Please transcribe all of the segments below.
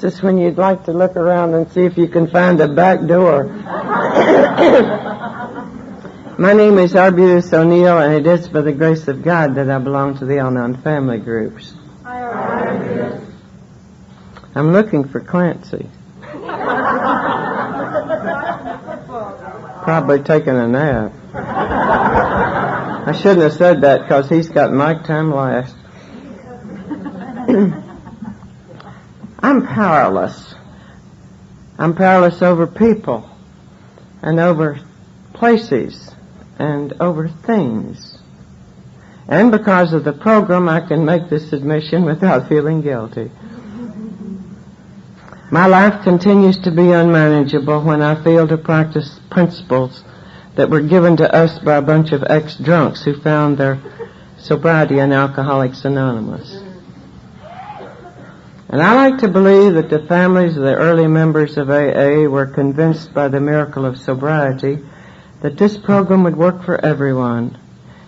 is when you'd like to look around and see if you can find a back door. My name is Arbutus O'Neill, and it is by the grace of God that I belong to the Al-Anon family groups. Hi, Arbutus. I'm looking for Clancy. Probably taking a nap. I shouldn't have said that because he's got mic time last. I'm powerless. I'm powerless over people and over places and over things. And because of the program, I can make this admission without feeling guilty. My life continues to be unmanageable when I fail to practice principles that were given to us by a bunch of ex-drunks who found their sobriety in Alcoholics Anonymous. And I like to believe that the families of the early members of AA were convinced by the miracle of sobriety that this program would work for everyone.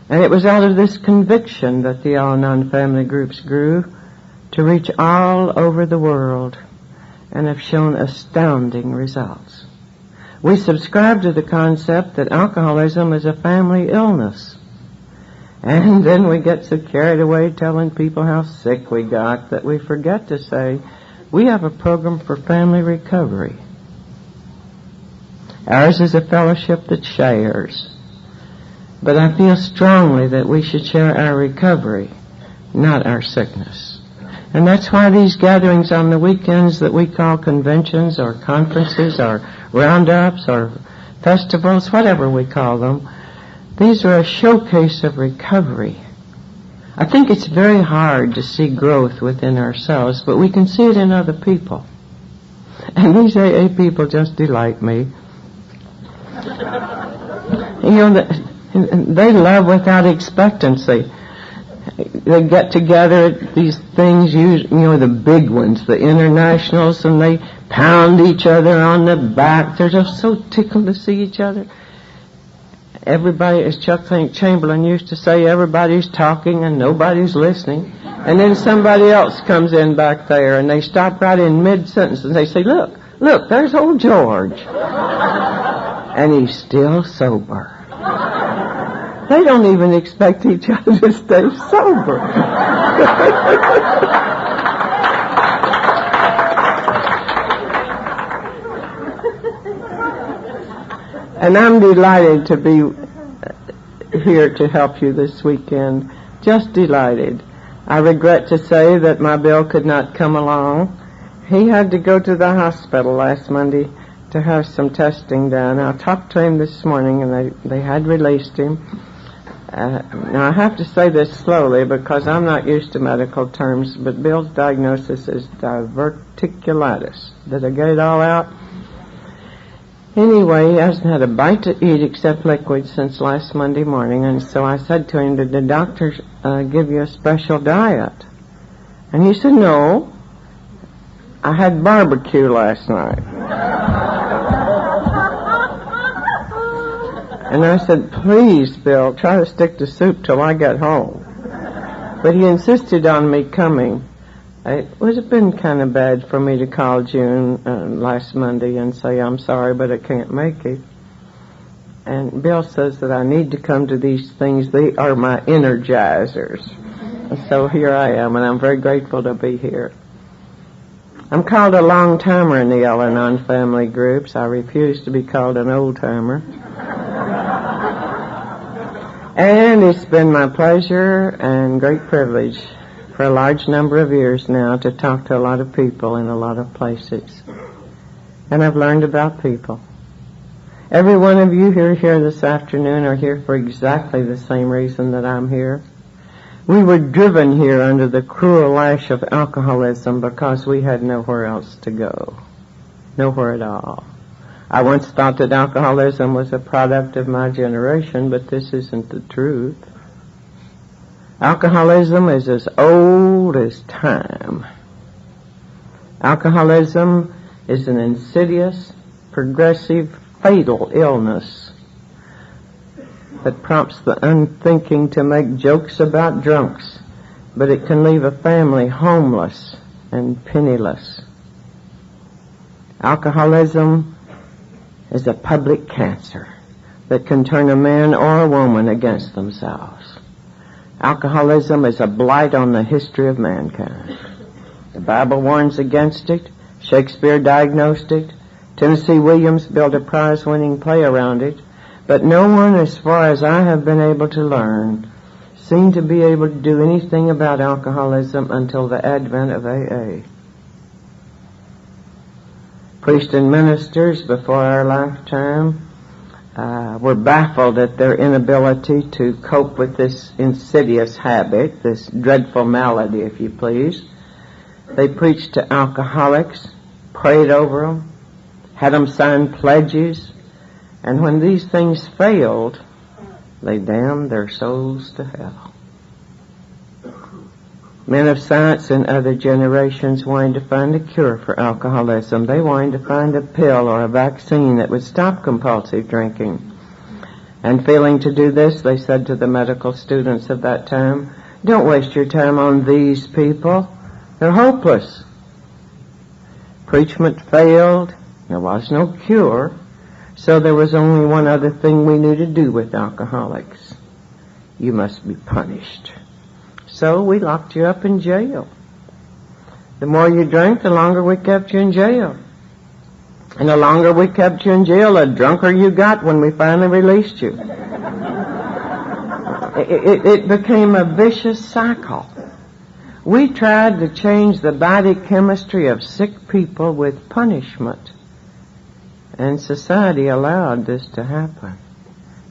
And it was out of this conviction that the Al-Anon family groups grew to reach all over the world and have shown astounding results. We subscribe to the concept that alcoholism is a family illness. And then we get so carried away telling people how sick we got that we forget to say we have a program for family recovery. Ours is a fellowship that shares. But I feel strongly that we should share our recovery, not our sickness. And that's why these gatherings on the weekends that we call conventions or conferences or roundups or festivals, whatever we call them, these are a showcase of recovery. I think it's very hard to see growth within ourselves, but we can see it in other people. And these AA people just delight me. You know, they love without expectancy. They get together at these things, you know, the big ones, the internationals, and they pound each other on the back. They're just so tickled to see each other. Everybody, as Chuck Chamberlain used to say, everybody's talking and nobody's listening. And then somebody else comes in back there and they stop right in mid-sentence and they say, look, there's old George. And he's still sober. They don't even expect each other to stay sober. And I'm delighted to be here to help you this weekend. Just delighted. I regret to say that my Bill could not come along. He had to go to the hospital last Monday to have some testing done. I talked to him this morning and they had released him. Now I have to say this slowly because I'm not used to medical terms, but Bill's diagnosis is diverticulitis. Did I get it all out? Anyway, he hasn't had a bite to eat except liquid since last Monday morning, and so I said to him, did the doctors give you a special diet? And he said, no, I had barbecue last night. And I said, please, Bill, try to stick to soup till I get home. But he insisted on me coming. It would have been kind of bad for me to call June last Monday and say, I'm sorry, but I can't make it. And Bill says that I need to come to these things. They are my energizers. And so here I am, and I'm very grateful to be here. I'm called a long-timer in the Al-Anon family groups. I refuse to be called an old-timer. And it's been my pleasure and great privilege for a large number of years now to talk to a lot of people in a lot of places. And I've learned about people. Every one of you who are here this afternoon are here for exactly the same reason that I'm here. We were driven here under the cruel lash of alcoholism because we had nowhere else to go. Nowhere at all. I once thought that alcoholism was a product of my generation, but this isn't the truth. Alcoholism is as old as time. Alcoholism is an insidious, progressive, fatal illness that prompts the unthinking to make jokes about drunks, but it can leave a family homeless and penniless. Alcoholism is a public cancer that can turn a man or a woman against themselves. Alcoholism is a blight on the history of mankind. The Bible warns against it. Shakespeare diagnosed it. Tennessee Williams built a prize-winning play around it. But no one, as far as I have been able to learn, seemed to be able to do anything about alcoholism until the advent of AA. Priests and ministers before our lifetime were baffled at their inability to cope with this insidious habit, this dreadful malady, if you please. They preached to alcoholics, prayed over them, had them sign pledges, and when these things failed, they damned their souls to hell. Men of science in other generations wanted to find a cure for alcoholism. They wanted to find a pill or a vaccine that would stop compulsive drinking. And failing to do this, they said to the medical students of that time, "Don't waste your time on these people. They're hopeless." Preachment failed. There was no cure. So there was only one other thing we knew to do with alcoholics. You must be punished. So we locked you up in jail. The more you drank, the longer we kept you in jail. And the longer we kept you in jail, the drunker you got when we finally released you. It became a vicious cycle. We tried to change the body chemistry of sick people with punishment. And society allowed this to happen.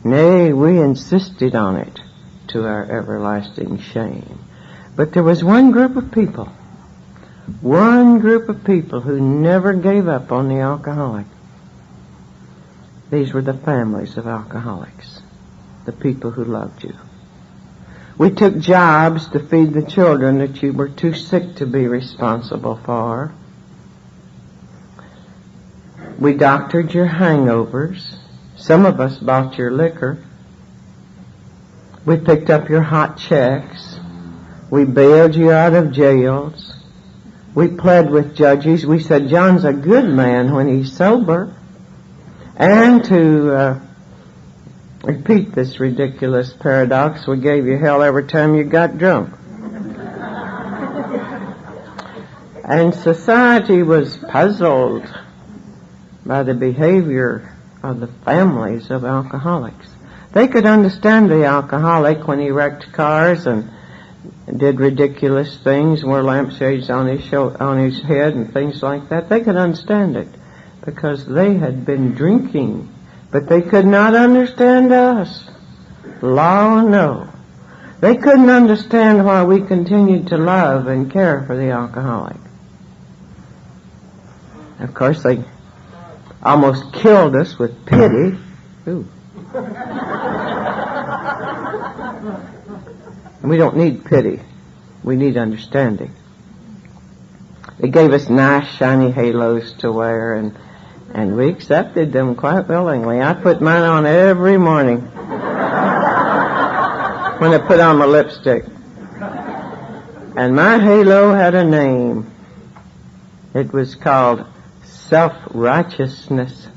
Nay, we insisted on it to our everlasting shame. But there was one group of people who never gave up on the alcoholic. These were the families of alcoholics, the people who loved you. We took jobs to feed the children that you were too sick to be responsible for. We doctored your hangovers. Some of us bought your liquor. We picked up your hot checks. We bailed you out of jails. We pled with judges. We said, John's a good man when he's sober. And to repeat this ridiculous paradox, we gave you hell every time you got drunk. And society was puzzled by the behavior of the families of alcoholics. They could understand the alcoholic when he wrecked cars and did ridiculous things, wore lampshades on his head and things like that. They could understand it because they had been drinking, but they could not understand us. Law, no. They couldn't understand why we continued to love and care for the alcoholic. Of course, they almost killed us with pity. Ooh. We don't need pity. We need understanding. They gave us nice shiny halos to wear, and we accepted them quite willingly. I put mine on every morning when I put on my lipstick. And my halo had a name. It was called self-righteousness.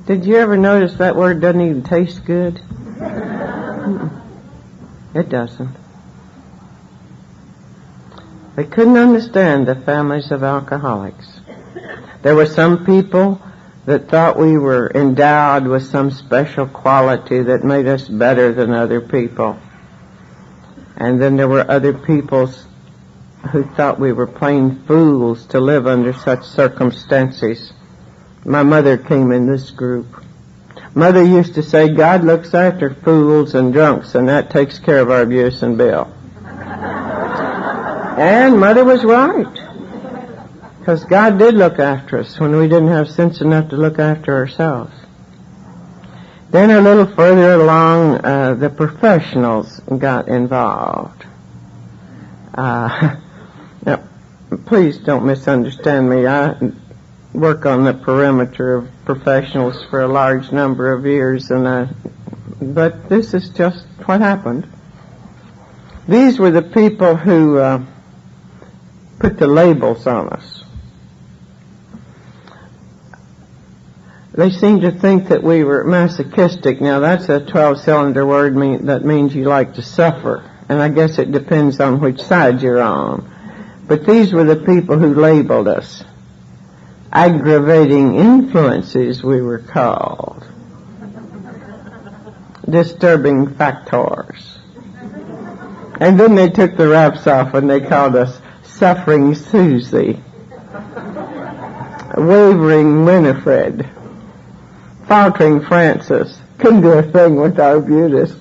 Did you ever notice that word doesn't even taste good? It doesn't. They couldn't understand the families of alcoholics. There were some people that thought we were endowed with some special quality that made us better than other people. And then there were other people who thought we were plain fools to live under such circumstances. My mother came in this group. Mother used to say, God looks after fools and drunks, and that takes care of our abuse and bill. And Mother was right, because God did look after us when we didn't have sense enough to look after ourselves. Then a little further along, the professionals got involved. Now, please don't misunderstand me. I work on the perimeter of professionals for a large number of years, but this is just what happened. These were the people who put the labels on us. They seemed to think that we were masochistic. Now, that's a 12-cylinder word that means you like to suffer. And I guess it depends on which side you're on. But these were the people who labeled us. Aggravating influences, we were called. Disturbing factors. And then they took the wraps off and they called us Suffering Susie, Wavering Winifred, Faltering Francis. Couldn't do a thing with Arbutus.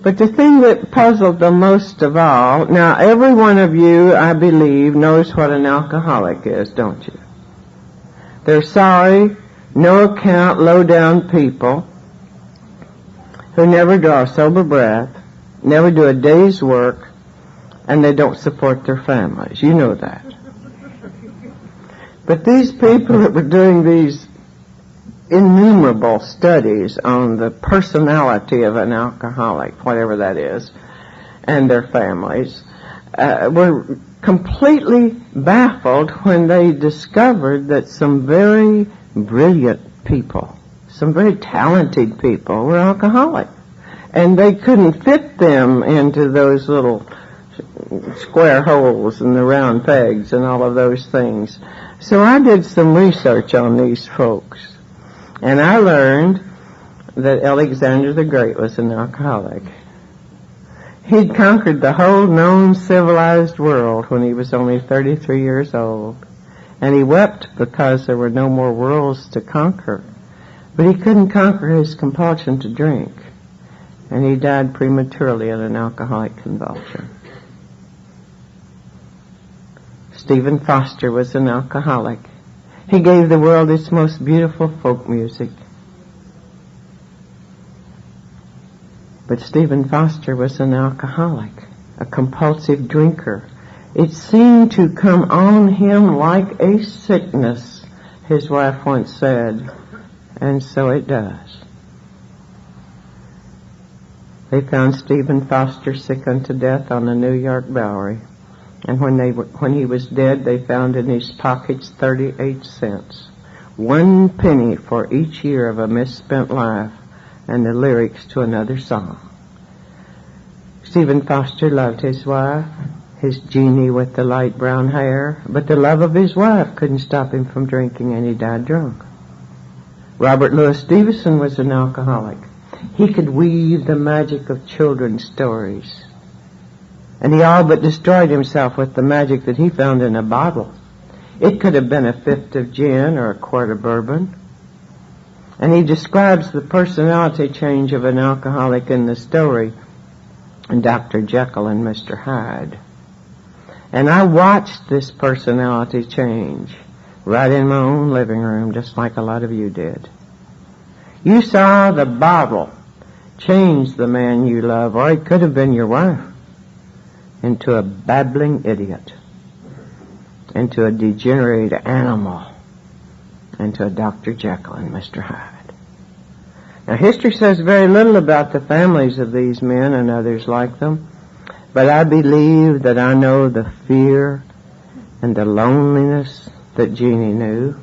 But the thing that puzzled the most of all, now every one of you, I believe, knows what an alcoholic is, don't you? They're sorry, no account, low-down people who never draw a sober breath, never do a day's work, and they don't support their families. You know that. But these people that were doing these innumerable studies on the personality of an alcoholic, whatever that is, and their families, were completely baffled when they discovered that some very brilliant people, some very talented people were alcoholic. And they couldn't fit them into those little square holes and the round pegs and all of those things. So I did some research on these folks. And I learned that Alexander the Great was an alcoholic. He'd conquered the whole known civilized world when he was only 33 years old. And he wept because there were no more worlds to conquer. But he couldn't conquer his compulsion to drink. And he died prematurely in an alcoholic convulsion. Stephen Foster was an alcoholic. He gave the world its most beautiful folk music. But Stephen Foster was an alcoholic, a compulsive drinker. It seemed to come on him like a sickness, his wife once said, and so it does. They found Stephen Foster sick unto death on the New York Bowery. And when he was dead, they found in his pockets 38 cents. 1 penny for each year of a misspent life and the lyrics to another song. Stephen Foster loved his wife, his Jeannie with the light brown hair, but the love of his wife couldn't stop him from drinking, and he died drunk. Robert Louis Stevenson was an alcoholic. He could weave the magic of children's stories. And he all but destroyed himself with the magic that he found in a bottle. It could have been a fifth of gin or a quart of bourbon. And he describes the personality change of an alcoholic in the story, Dr. Jekyll and Mr. Hyde. And I watched this personality change right in my own living room, just like a lot of you did. You saw the bottle change the man you love, or it could have been your wife, into a babbling idiot, into a degenerate animal, into a Dr. Jekyll and Mr. Hyde. Now, history says very little about the families of these men and others like them, but I believe that I know the fear and the loneliness that Jeannie knew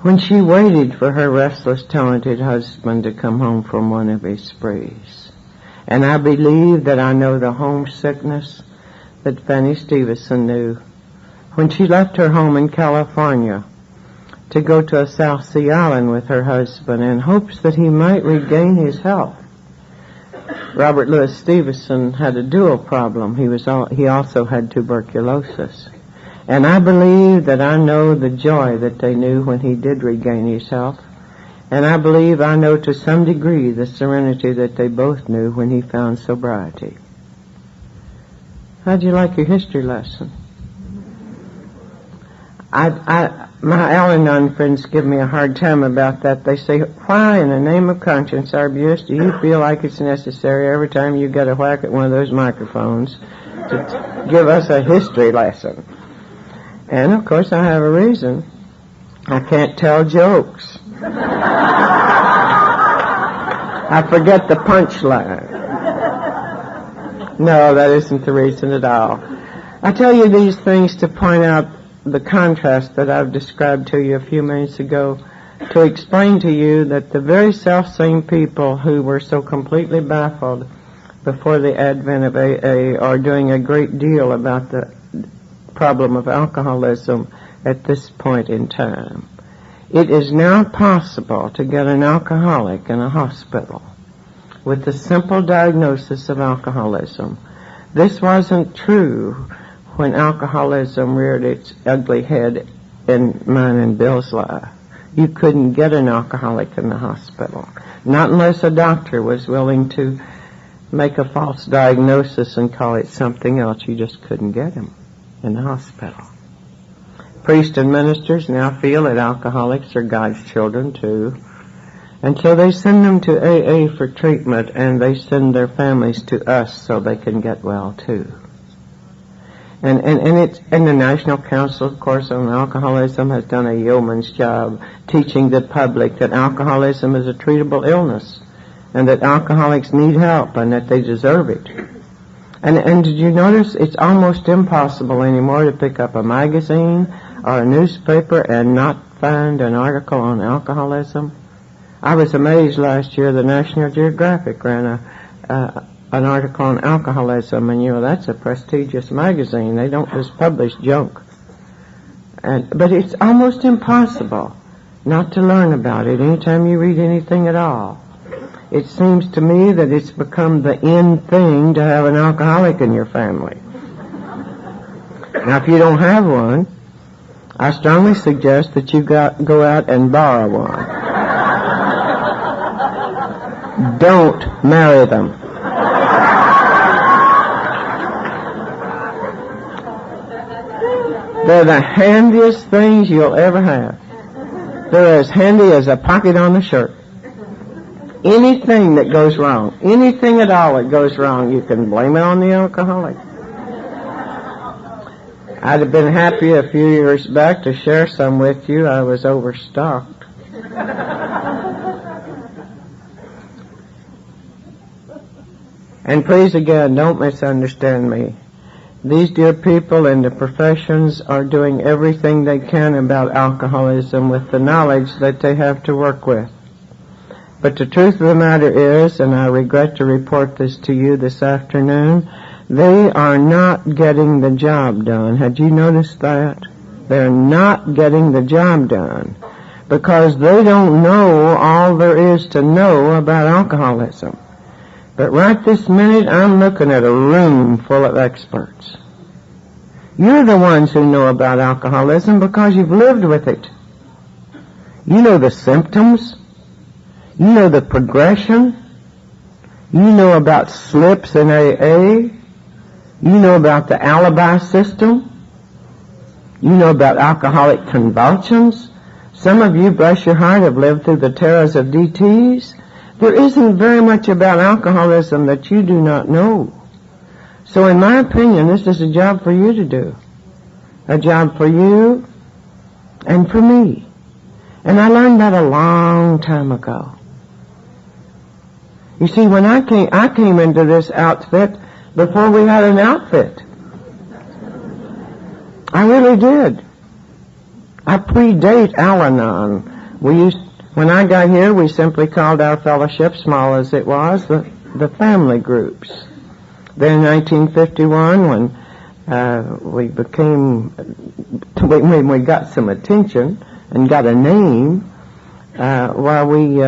when she waited for her restless, talented husband to come home from one of his sprees. And I believe that I know the homesickness that Fanny Stevenson knew when she left her home in California to go to a South Sea island with her husband in hopes that he might regain his health. Robert Louis Stevenson had a dual problem. He also had tuberculosis. And I believe that I know the joy that they knew when he did regain his health. And I believe I know to some degree the serenity that they both knew when he found sobriety. How'd you like your history lesson? My Al-Anon friends give me a hard time about that. They say, why in the name of conscience, Arbutus, do you feel like it's necessary every time you get a whack at one of those microphones to give us a history lesson? And, of course, I have a reason. I can't tell jokes. I forget the punchline. No, that isn't the reason at all. I tell you these things to point out the contrast that I've described to you a few minutes ago, to explain to you that the very self-same people who were so completely baffled before the advent of AA are doing a great deal about the problem of alcoholism at this point in time. It is now possible to get an alcoholic in a hospital with the simple diagnosis of alcoholism. This wasn't true when alcoholism reared its ugly head in mine and Bill's life. You couldn't get an alcoholic in the hospital, not unless a doctor was willing to make a false diagnosis and call it something else. You just couldn't get him in the hospital. Priests and ministers now feel that alcoholics are God's children too, and so they send them to AA for treatment, and they send their families to us so they can get well too. And the National Council, of course, on Alcoholism has done a yeoman's job teaching the public that alcoholism is a treatable illness, and that alcoholics need help, and that they deserve it. And did you notice it's almost impossible anymore to pick up a magazine or a newspaper and not find an article on alcoholism? I was amazed last year the National Geographic ran an article on alcoholism, and that's a prestigious magazine. They don't just publish junk. But it's almost impossible not to learn about it anytime you read anything at all. It seems to me that it's become the in thing to have an alcoholic in your family. Now, if you don't have one, I strongly suggest that you go out and borrow one. Don't marry them. They're the handiest things you'll ever have. They're as handy as a pocket on a shirt. Anything that goes wrong, anything at all that goes wrong, you can blame it on the alcoholic. I'd have been happy a few years back to share some with you. I was overstocked. And please again, don't misunderstand me. These dear people in the professions are doing everything they can about alcoholism with the knowledge that they have to work with. But the truth of the matter is, and I regret to report this to you this afternoon, they are not getting the job done. Had you noticed that? They're not getting the job done because they don't know all there is to know about alcoholism. But right this minute, I'm looking at a room full of experts. You're the ones who know about alcoholism because you've lived with it. You know the symptoms. You know the progression. You know about slips in AA. You know about the alibi system. You know about alcoholic convulsions. Some of you, bless your heart, have lived through the terrors of DTs. There isn't very much about alcoholism that you do not know. So in my opinion, this is a job for you to do. A job for you and for me. And I learned that a long time ago. You see, when I came into this outfit before we had an outfit. I really did. I predate Al-Anon. When I got here, we simply called our fellowship, small as it was, the family groups. Then in 1951, when we got some attention and got a name, we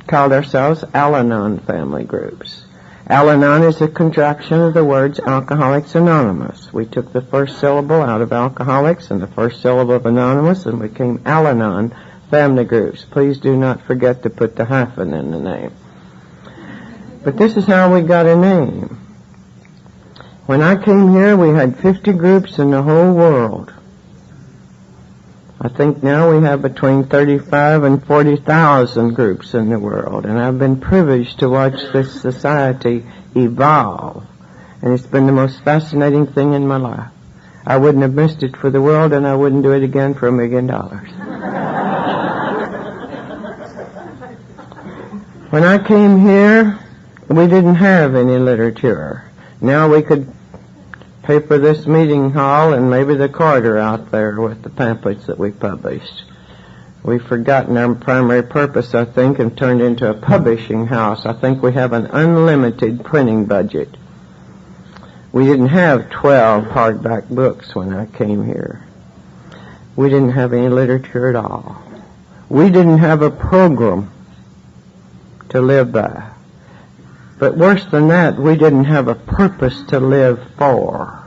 called ourselves Al-Anon family groups. Al-Anon is a contraction of the words Alcoholics Anonymous. We took the first syllable out of Alcoholics and the first syllable of Anonymous and became Al-Anon family groups. Please do not forget to put the hyphen in the name. But this is how we got a name. When I came here, we had 50 groups in the whole world. I think now we have between 35 and 40,000 groups in the world, and I've been privileged to watch this society evolve, and it's been the most fascinating thing in my life. I wouldn't have missed it for the world, and I wouldn't do it again for $1 million. When I came here, we didn't have any literature. Now we could paper this meeting hall and maybe the corridor out there with the pamphlets that we published. We've forgotten our primary purpose, I think, and turned into a publishing house. I think we have an unlimited printing budget. We didn't have 12 hardback books when I came here. We didn't have any literature at all. We didn't have a program to live by. But worse than that, we didn't have a purpose to live for.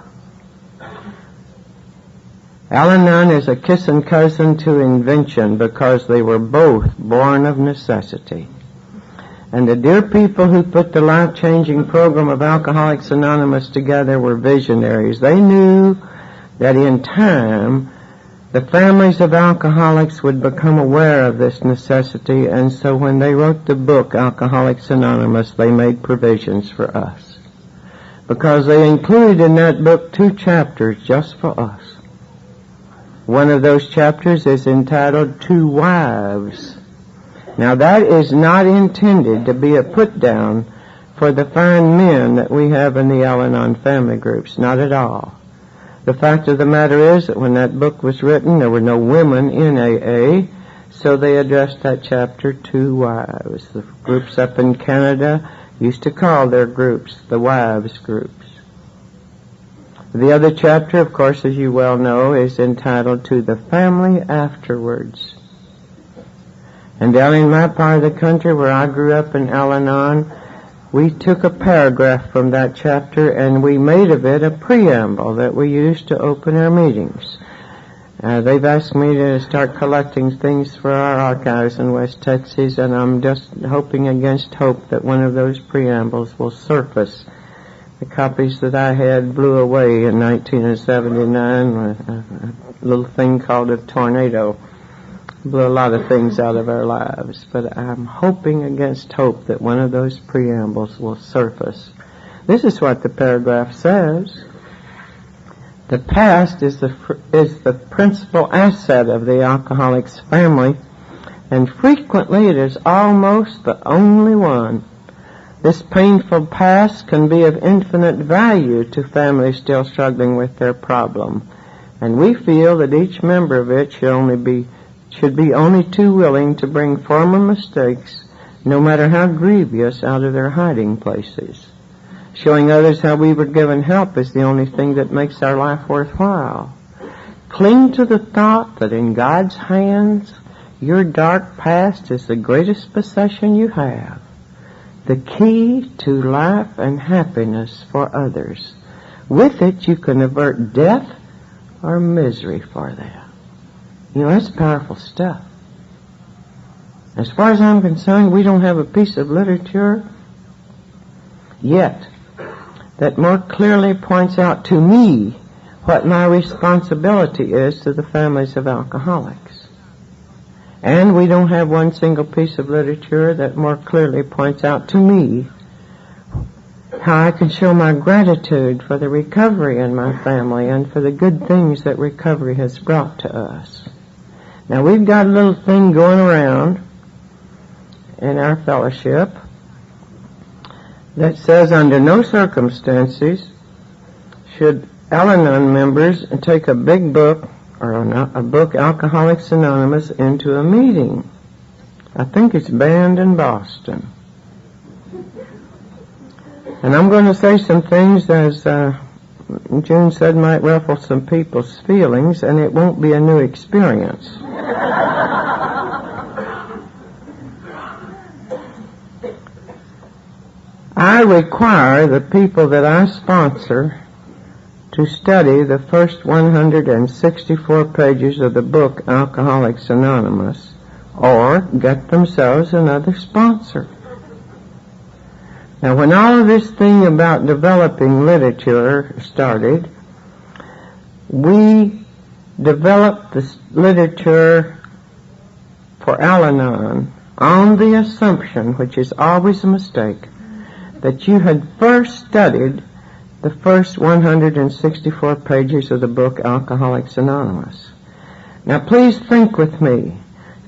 Al-Anon is a kissing cousin to invention because they were both born of necessity. And the dear people who put the life-changing program of Alcoholics Anonymous together were visionaries. They knew that in time the families of alcoholics would become aware of this necessity, and so when they wrote the book Alcoholics Anonymous, they made provisions for us. Because they included in that book 2 chapters just for us. One of those chapters is entitled 2 Wives. Now that is not intended to be a put-down for the fine men that we have in the Al-Anon family groups, not at all. The fact of the matter is that when that book was written, there were no women in AA, so they addressed that chapter 2 Wives. The groups up in Canada used to call their groups the Wives groups. The other chapter, of course, as you well know, is entitled To the Family Afterwards. And down in my part of the country where I grew up in Al-Anon, we took a paragraph from that chapter and we made of it a preamble that we used to open our meetings. They've asked me to start collecting things for our archives in West Texas, and I'm just hoping against hope that one of those preambles will surface. The copies that I had blew away in 1979 with a little thing called a tornado. Blew a lot of things out of our lives, but I'm hoping against hope that one of those preambles will surface. This is what the paragraph says. The past is the principal asset of the alcoholic's family, and frequently it is almost the only one. This painful past can be of infinite value to families still struggling with their problem, and we feel that each member of it should be only too willing to bring former mistakes, no matter how grievous, out of their hiding places. Showing others how we were given help is the only thing that makes our life worthwhile. Cling to the thought that in God's hands, your dark past is the greatest possession you have, the key to life and happiness for others. With it, you can avert death or misery for them. You know, that's powerful stuff. As far as I'm concerned, we don't have a piece of literature yet that more clearly points out to me what my responsibility is to the families of alcoholics. And we don't have one single piece of literature that more clearly points out to me how I can show my gratitude for the recovery in my family and for the good things that recovery has brought to us. Now, we've got a little thing going around in our fellowship that says under no circumstances should Al-Anon members take a big book or a book, Alcoholics Anonymous, into a meeting. I think it's banned in Boston. And I'm going to say some things, as June said, might ruffle some people's feelings, and it won't be a new experience. I require the people that I sponsor to study the first 164 pages of the book Alcoholics Anonymous, or get themselves another sponsor. Now, when all of this thing about developing literature started, we developed this literature for Al-Anon on the assumption, which is always a mistake, that you had first studied the first 164 pages of the book Alcoholics Anonymous. Now, please think with me.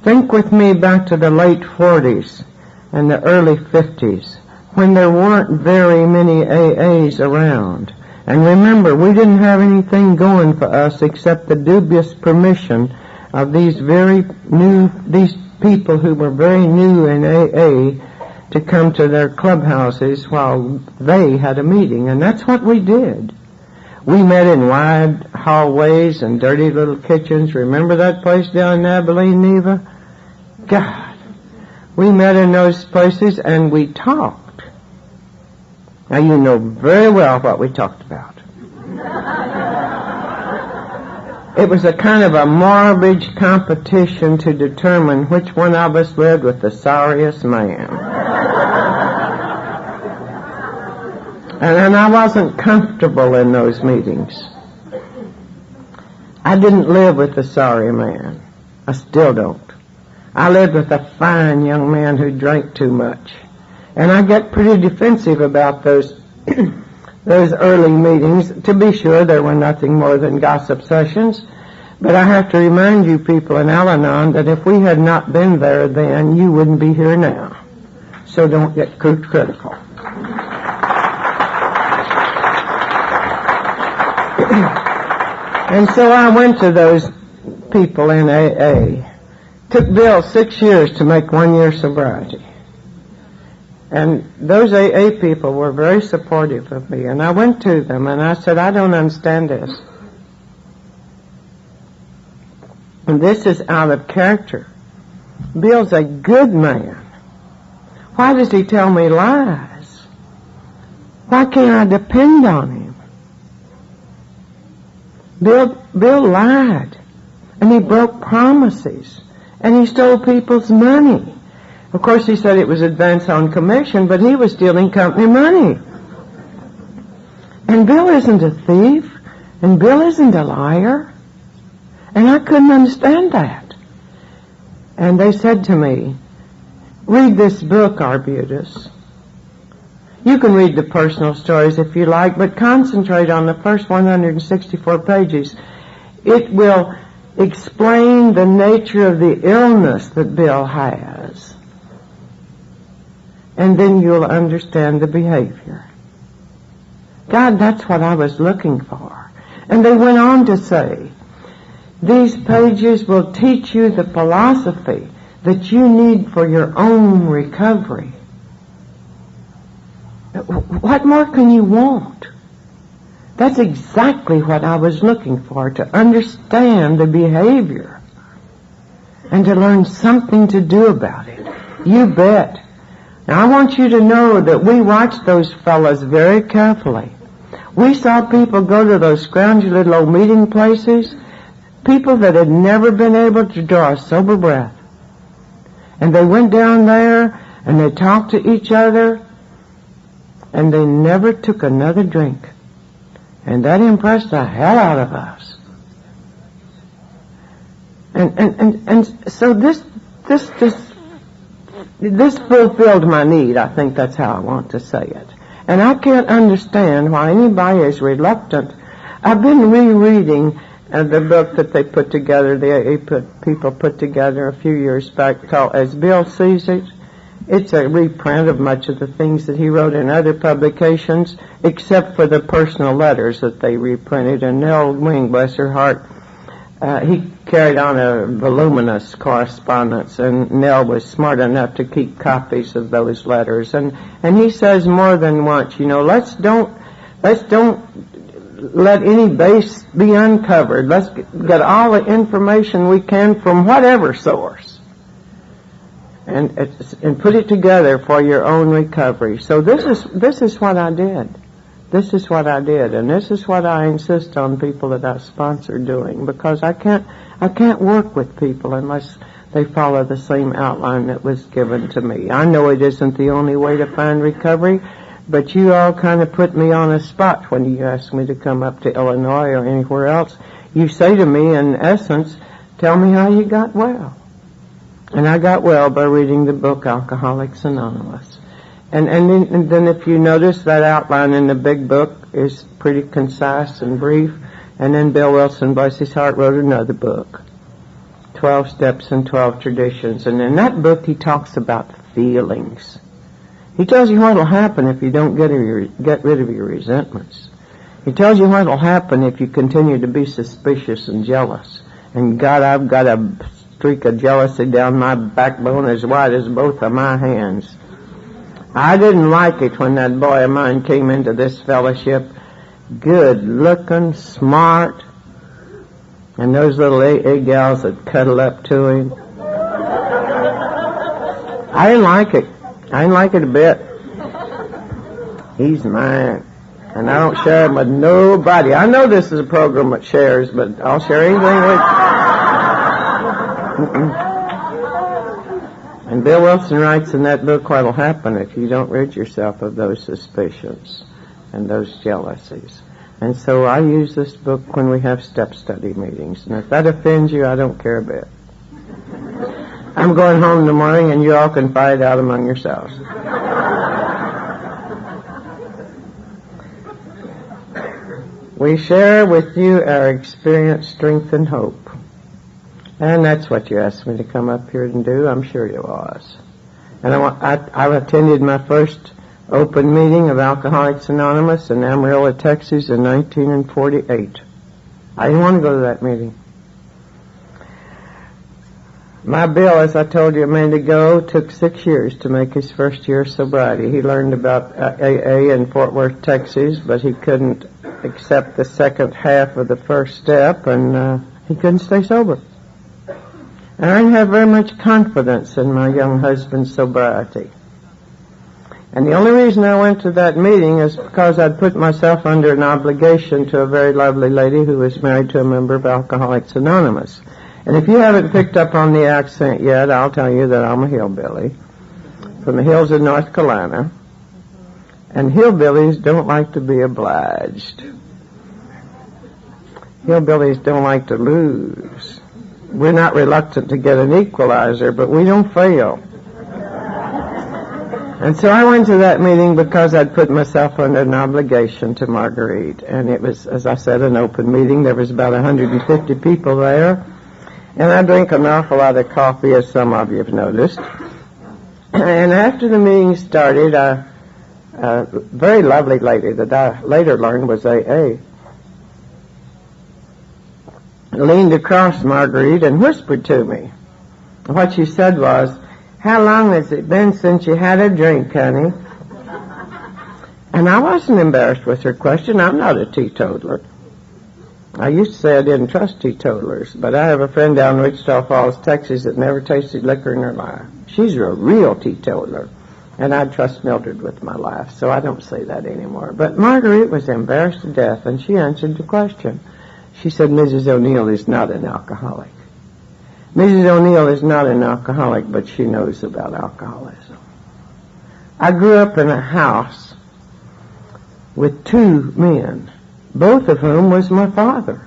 Think with me back to the late 40s and the early 50s, when there weren't very many AAs around, And remember, we didn't have anything going for us except the dubious permission of these people who were very new in AA to come to their clubhouses while they had a meeting. And that's what we did. We met in wide hallways and dirty little kitchens. Remember that place down in Abilene, Neva? God. We met in those places and we talked. Now you know very well what we talked about. It was a kind of a morbid competition to determine which one of us lived with the sorriest man. And I wasn't comfortable in those meetings. I didn't live with the sorry man. I still don't. I lived with a fine young man who drank too much. And I get pretty defensive about those those early meetings. To be sure, there were nothing more than gossip sessions. But I have to remind you people in Al-Anon that if we had not been there then, you wouldn't be here now. So don't get critical. And so I went to those people in AA. Took Bill 6 years to make 1 year sobriety. And those AA people were very supportive of me. And I went to them and I said, I don't understand this. And this is out of character. Bill's a good man. Why does he tell me lies? Why can't I depend on him? Bill lied. And he broke promises. And he stole people's money. Of course, he said it was advance on commission, but he was stealing company money. And Bill isn't a thief, and Bill isn't a liar. And I couldn't understand that. And they said to me, read this book, Arbutus. You can read the personal stories if you like, but concentrate on the first 164 pages. It will explain the nature of the illness that Bill has. And then you'll understand the behavior. God, that's what I was looking for. And they went on to say, these pages will teach you the philosophy that you need for your own recovery. What more can you want? That's exactly what I was looking for, to understand the behavior and to learn something to do about it. You bet. Now, I want you to know that we watched those fellas very carefully. We saw people go to those scroungy little old meeting places, people that had never been able to draw a sober breath. And they went down there and they talked to each other and they never took another drink. And that impressed the hell out of us. And so this fulfilled my need. I think that's how I want to say it. And I can't understand why anybody is reluctant. I've been rereading the book that they put together, the AA people put together a few years back, called As Bill Sees It. It's a reprint of much of the things that he wrote in other publications, except for the personal letters that they reprinted. And Nell Wing, bless her heart, he carried on a voluminous correspondence, and Nell was smart enough to keep copies of those letters. And he says more than once, you know, let's don't let any base be uncovered. Let's get all the information we can from whatever source, and put it together for your own recovery. So this is what I did. This is what I did, and this is what I insist on people that I sponsor doing, because I can't work with people unless they follow the same outline that was given to me. I know it isn't the only way to find recovery, but you all kind of put me on a spot when you asked me to come up to Illinois or anywhere else. You say to me, in essence, tell me how you got well. And I got well by reading the book Alcoholics Anonymous. And then if you notice, that outline in the big book is pretty concise and brief. And then Bill Wilson, bless his heart, wrote another book, 12 Steps and 12 Traditions. And in that book he talks about feelings. He tells you what will happen if you don't get rid of your resentments. He tells you what will happen if you continue to be suspicious and jealous. And God, I've got a streak of jealousy down my backbone as wide as both of my hands. I didn't like it when that boy of mine came into this fellowship, good looking, smart, and those little AA gals that cuddle up to him. I didn't like it. I didn't like it a bit. He's mine. And I don't share him with nobody. I know this is a program that shares, but I'll share anything with And Bill Wilson writes in that book what will happen if you don't rid yourself of those suspicions and those jealousies. And so I use this book when we have step study meetings. And if that offends you, I don't care a bit. I'm going home in the morning and you all can fight it out among yourselves. We share with you our experience, strength, and hope. And that's what you asked me to come up here and do. I'm sure you was. And I attended my first open meeting of Alcoholics Anonymous in Amarillo, Texas in 1948. I didn't want to go to that meeting. My Bill, as I told you a minute ago, took 6 years to make his first year of sobriety. He learned about AA in Fort Worth, Texas, but he couldn't accept the second half of the first step, and he couldn't stay sober. And I didn't have very much confidence in my young husband's sobriety. And the only reason I went to that meeting is because I'd put myself under an obligation to a very lovely lady who was married to a member of Alcoholics Anonymous. And if you haven't picked up on the accent yet, I'll tell you that I'm a hillbilly from the hills of North Carolina. And hillbillies don't like to be obliged. Hillbillies don't like to lose. We're not reluctant to get an equalizer, but we don't fail. And so I went to that meeting because I'd put myself under an obligation to Marguerite. And it was, as I said, an open meeting. There was about 150 people there. And I drink an awful lot of coffee, as some of you have noticed. And after the meeting started, a very lovely lady that I later learned was AA leaned across Marguerite and whispered to me. What she said was, "How long has it been since you had a drink, honey?" And I wasn't embarrassed with her question. I'm not a teetotaler. I used to say I didn't trust teetotalers, but I have a friend down in Wichita Falls, Texas, that never tasted liquor in her life. She's a real teetotaler, and I trust Mildred with my life, so I don't say that anymore. But Marguerite was embarrassed to death, and she answered the question. She said, "Mrs. O'Neill is not an alcoholic. Mrs. O'Neill is not an alcoholic, but she knows about alcoholism." I grew up in a house with two men, both of whom was my father.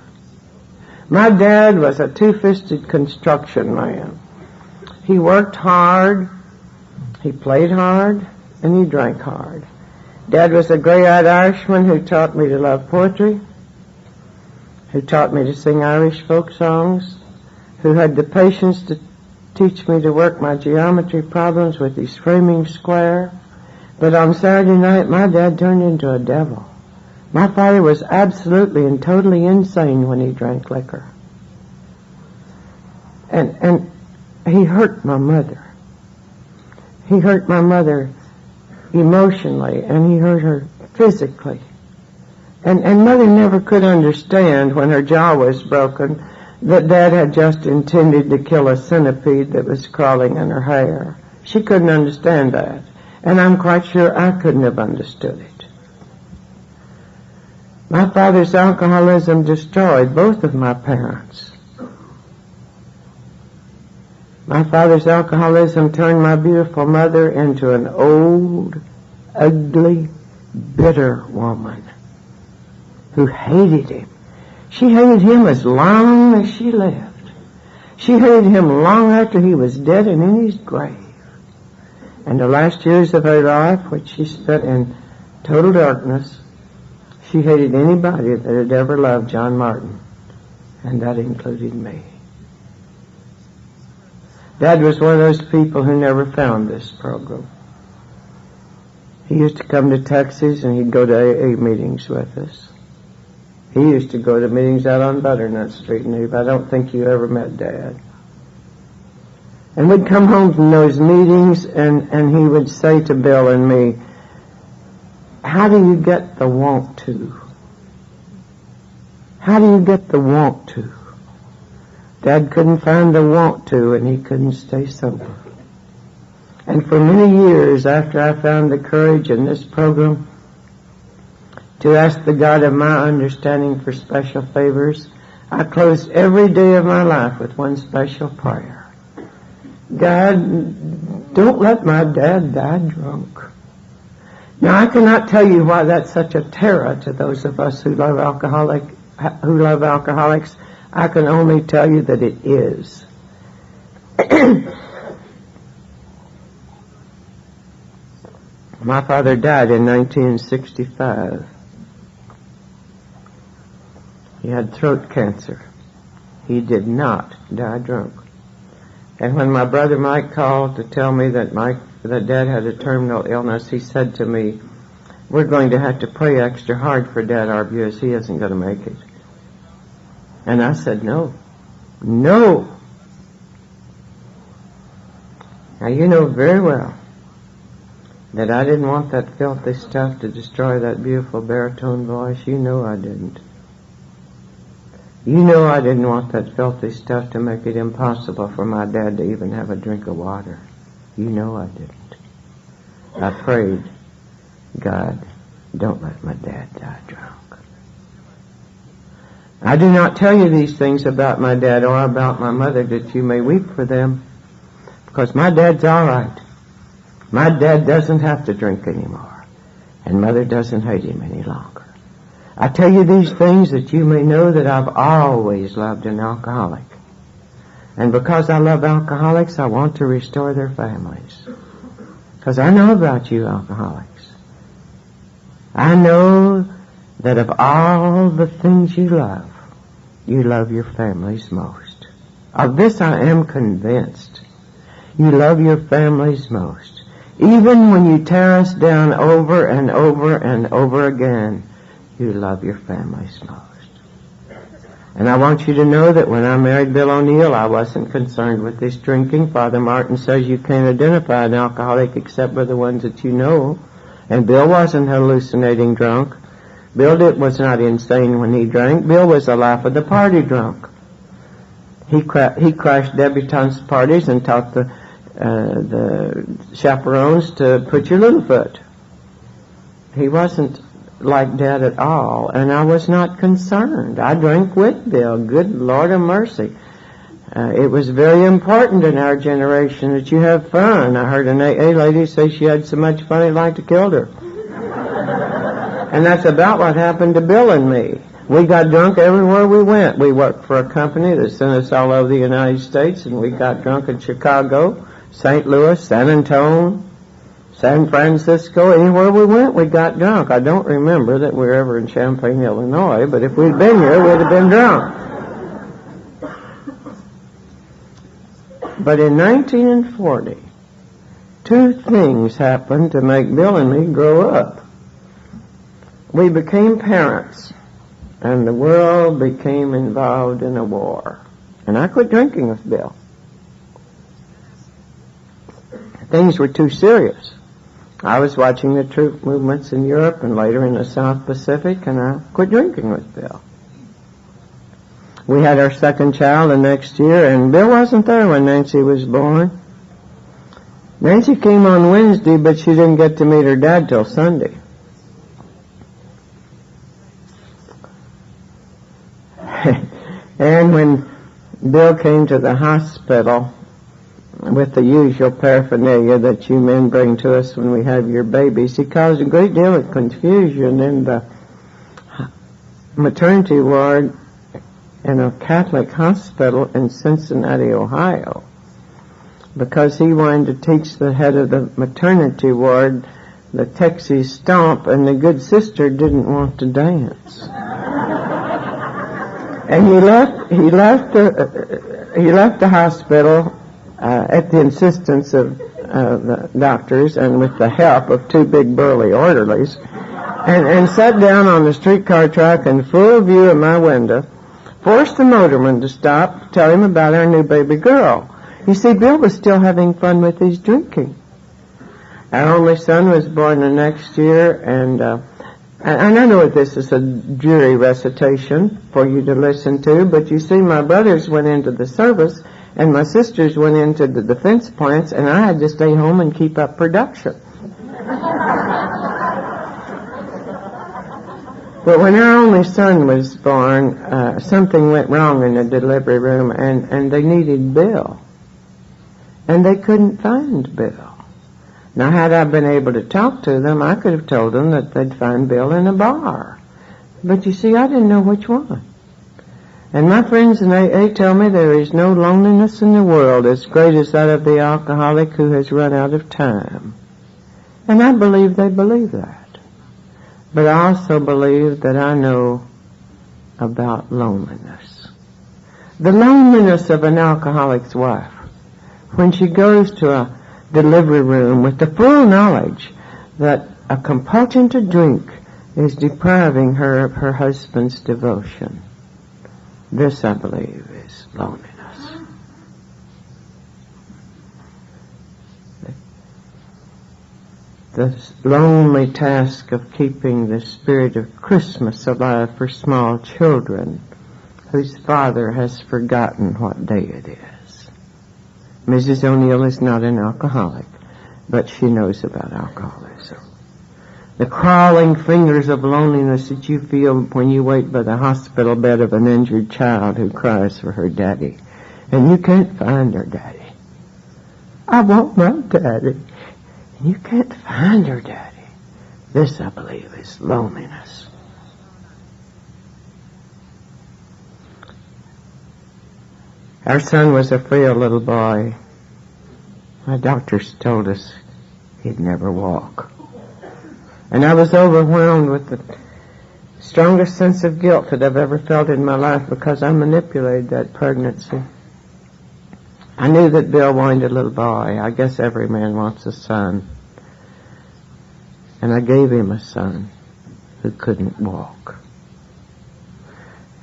My dad was a two-fisted construction man. He worked hard, he played hard, and he drank hard. Dad was a gray-eyed Irishman who taught me to love poetry, who taught me to sing Irish folk songs, who had the patience to teach me to work my geometry problems with his framing square. But on Saturday night, my dad turned into a devil. My father was absolutely and totally insane when he drank liquor. And he hurt my mother. He hurt my mother emotionally, and he hurt her physically. And Mother never could understand when her jaw was broken that Dad had just intended to kill a centipede that was crawling in her hair. She couldn't understand that. And I'm quite sure I couldn't have understood it. My father's alcoholism destroyed both of my parents. My father's alcoholism turned my beautiful mother into an old, ugly, bitter woman who hated him. She hated him as long as she lived. She hated him long after he was dead and in his grave. And the last years of her life, which she spent in total darkness, she hated anybody that had ever loved John Martin, and that included me. Dad was one of those people who never found this program. He used to come to Texas and he'd go to AA meetings with us. He used to go to meetings out on Butternut Street, and I don't think you ever met Dad. And we'd come home from those meetings, and he would say to Bill and me, how do you get the want to? How do you get the want to? Dad couldn't find the want to, and he couldn't stay sober. And for many years after I found the courage in this program to ask the God of my understanding for special favors, I closed every day of my life with one special prayer. God, don't let my dad die drunk. Now, I cannot tell you why that's such a terror to those of us who love alcoholics. I can only tell you that it is. My father died in 1965. He had throat cancer. He did not die drunk. And when my brother Mike called to tell me that Dad had a terminal illness, he said to me, we're going to have to pray extra hard for Dad Arbutus. He isn't going to make it. And I said, no. No. Now, you know very well that I didn't want that filthy stuff to destroy that beautiful baritone voice. You know I didn't. You know I didn't want that filthy stuff to make it impossible for my dad to even have a drink of water. You know I didn't. I prayed, God, don't let my dad die drunk. I do not tell you these things about my dad or about my mother that you may weep for them, because my dad's all right. My dad doesn't have to drink anymore, and Mother doesn't hate him any longer. I tell you these things that you may know that I've always loved an alcoholic. And because I love alcoholics, I want to restore their families. Because I know about you alcoholics. I know that of all the things you love your families most. Of this I am convinced. You love your families most. Even when you tear us down over and over and over again, you love your families most. And I want you to know that when I married Bill O'Neill, I wasn't concerned with this drinking. Father Martin says you can't identify an alcoholic except by the ones that you know. And Bill wasn't hallucinating drunk. Bill was not insane when he drank. Bill was the life of the party drunk. He crashed debutantes' parties and taught the chaperones to put your little foot. He wasn't like Dad at all, and I was not concerned. I drank with Bill. Good Lord of mercy. It was very important in our generation that you have fun. I heard an AA lady say she had so much fun it like to kill her. And that's about what happened to Bill and me. We got drunk everywhere we went. We worked for a company that sent us all over the United States, and we got drunk in Chicago, St. Louis, San Antonio, San Francisco. Anywhere we went, we got drunk. I don't remember that we were ever in Champaign, Illinois, but if we'd been here, we'd have been drunk. But in 1940, two things happened to make Bill and me grow up. We became parents, and the world became involved in a war. And I quit drinking with Bill. Things were too serious. I was watching the troop movements in Europe and later in the South Pacific, and I quit drinking with Bill. We had our second child the next year, and Bill wasn't there when Nancy was born. Nancy came on Wednesday, but she didn't get to meet her dad till Sunday. And when Bill came to the hospital with the usual paraphernalia that you men bring to us when we have your babies, he caused a great deal of confusion in the maternity ward in a Catholic hospital in Cincinnati, Ohio, because he wanted to teach the head of the maternity ward the Texas stomp, and the good sister didn't want to dance. And he left the hospital at the insistence of the doctors and with the help of two big burly orderlies. and sat down on the streetcar track in full view of my window, forced the motorman to stop, tell him about our new baby girl. You see, Bill was still having fun with his drinking. Our only son was born the next year, and I know this is a dreary recitation for you to listen to, but you see, my brothers went into the service, and my sisters went into the defense plants, and I had to stay home and keep up production. But when our only son was born, something went wrong in the delivery room, and they needed Bill. And they couldn't find Bill. Now, had I been able to talk to them, I could have told them that they'd find Bill in a bar. But you see, I didn't know which one. And my friends in AA tell me there is no loneliness in the world as great as that of the alcoholic who has run out of time. And I believe they believe that. But I also believe that I know about loneliness. The loneliness of an alcoholic's wife, when she goes to a delivery room with the full knowledge that a compulsion to drink is depriving her of her husband's devotion. This, I believe, is loneliness. The lonely task of keeping the spirit of Christmas alive for small children whose father has forgotten what day it is. Mrs. O'Neill is not an alcoholic, but she knows about alcoholism. The crawling fingers of loneliness that you feel when you wait by the hospital bed of an injured child who cries for her daddy, and you can't find her daddy. I want my daddy. You can't find her daddy. This, I believe, is loneliness. Our son was a frail little boy. My doctors told us he'd never walk. And I was overwhelmed with the strongest sense of guilt that I've ever felt in my life because I manipulated that pregnancy. I knew that Bill wanted a little boy. I guess every man wants a son. And I gave him a son who couldn't walk.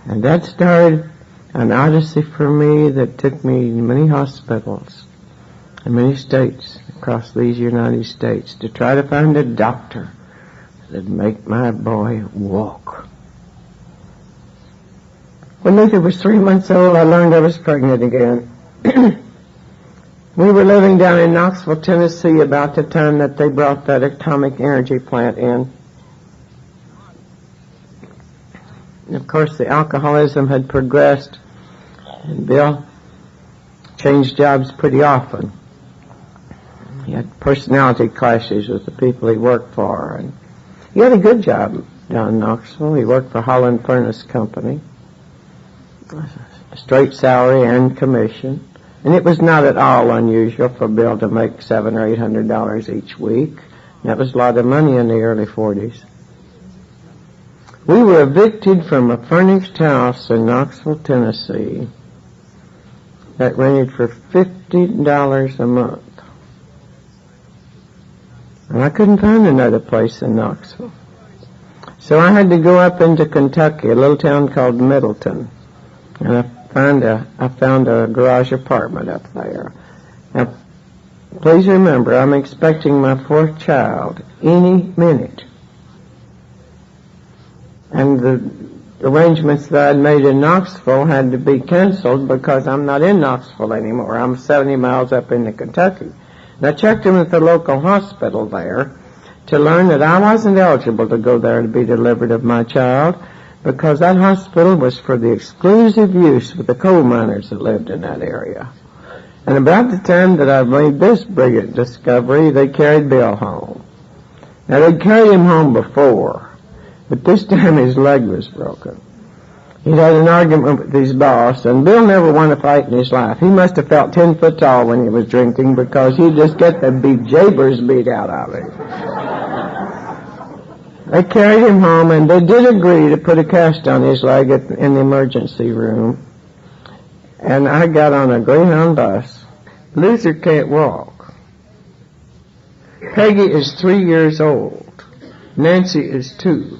And that started an odyssey for me that took me to many hospitals in many states across these United States to try to find a doctor that'd make my boy walk. When Luther was 3 months old, I learned I was pregnant again. We were living down in Knoxville, Tennessee, about the time that they brought that atomic energy plant in. And of course, the alcoholism had progressed, and Bill changed jobs pretty often. He had personality clashes with the people he worked for, and he had a good job down in Knoxville. He worked for Holland Furnace Company, a straight salary and commission. And it was not at all unusual for Bill to make $700 or $800 each week. That was a lot of money in the early 40s. We were evicted from a furnished house in Knoxville, Tennessee that rented for $50 a month. And I couldn't find another place in Knoxville. So I had to go up into Kentucky, a little town called Middleton. And I found a garage apartment up there. Now, please remember, I'm expecting my fourth child any minute. And the arrangements that I'd made in Knoxville had to be canceled because I'm not in Knoxville anymore. I'm 70 miles up into Kentucky. And I checked in with the local hospital there to learn that I wasn't eligible to go there to be delivered of my child, because that hospital was for the exclusive use of the coal miners that lived in that area. And about the time that I made this brilliant discovery, they carried Bill home. Now, they'd carried him home before, but this time his leg was broken. He'd had an argument with his boss, and Bill never won a fight in his life. He must have felt 10 foot tall when he was drinking, because he'd just get the bejeebers beat out of him. They carried him home, and they did agree to put a cast on his leg in the emergency room. And I got on a Greyhound bus. Luther can't walk. Peggy is 3 years old. Nancy is 2.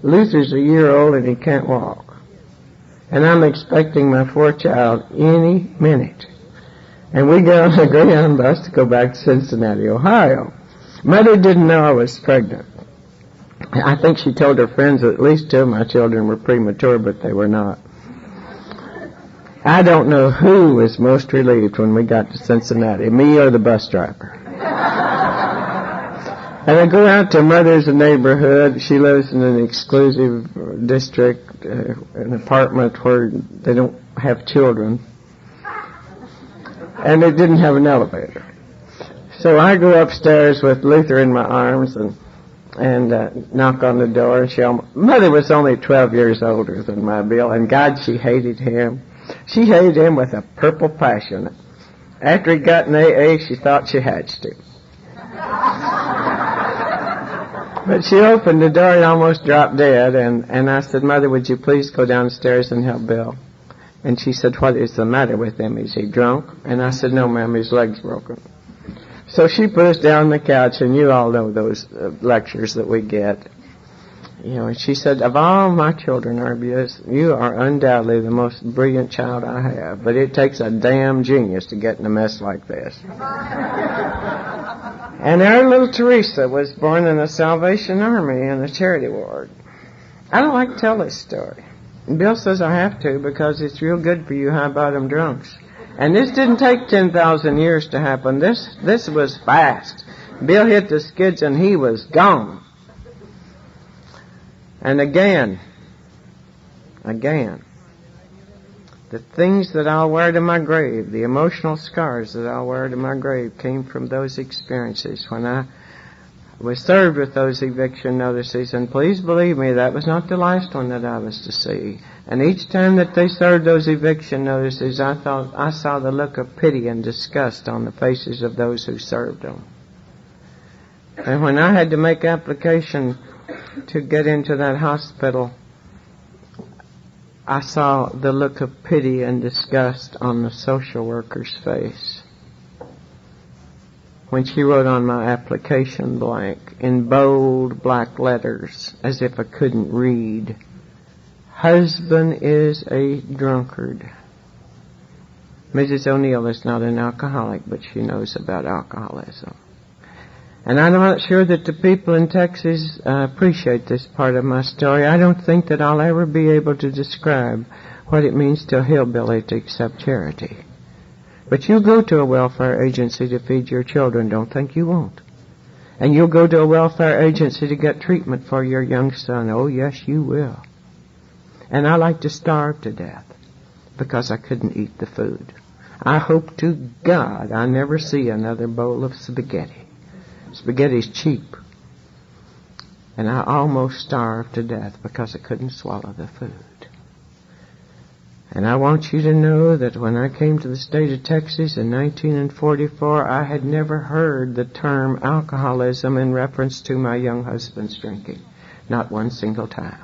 Luther's a year old and he can't walk. And I'm expecting my 4th child any minute. And we get on the Greyhound bus to go back to Cincinnati, Ohio. Mother didn't know I was pregnant. I think she told her friends that at least 2 of my children were premature, but they were not. I don't know who was most relieved when we got to Cincinnati, me or the bus driver. And I go out to Mother's neighborhood. She lives in an exclusive district, an apartment where they don't have children. And it didn't have an elevator. So I go upstairs with Luther in my arms and knock on the door. Mother was only 12 years older than my Bill, and God, she hated him. She hated him with a purple passion. After he got an AA, she thought she had to. But she opened the door and almost dropped dead, and I said, Mother, would you please go downstairs and help Bill? And she said, what is the matter with him? Is he drunk? And I said, no, ma'am, his leg's broken. So she put us down on the couch, and you all know those lectures that we get. You know, and she said, of all my children, Arbutus, you are undoubtedly the most brilliant child I have, but it takes a damn genius to get in a mess like this. And our little Teresa was born in the Salvation Army in the charity ward. I don't like to tell this story. And Bill says I have to because it's real good for you high-bottom drunks. And this didn't take 10,000 years to happen. This was fast. Bill hit the skids and he was gone. And again, the things that I'll wear to my grave, the emotional scars that I'll wear to my grave came from those experiences when I was served with those eviction notices. And please believe me, that was not the last one that I was to see. And each time that they served those eviction notices, I thought I saw the look of pity and disgust on the faces of those who served them. And when I had to make application to get into that hospital, I saw the look of pity and disgust on the social worker's face when she wrote on my application blank in bold black letters, as if I couldn't read, husband is a drunkard. Mrs. O'Neill is not an alcoholic, but she knows about alcoholism. And I'm not sure that the people in Texas appreciate this part of my story. I don't think that I'll ever be able to describe what it means to a hillbilly to accept charity. But you go to a welfare agency to feed your children, don't think you won't. And you'll go to a welfare agency to get treatment for your young son. Oh, yes, you will. And I like to starve to death because I couldn't eat the food. I hope to God I never see another bowl of spaghetti. Spaghetti's cheap. And I almost starved to death because I couldn't swallow the food. And I want you to know that when I came to the state of Texas in 1944, I had never heard the term alcoholism in reference to my young husband's drinking. Not one single time.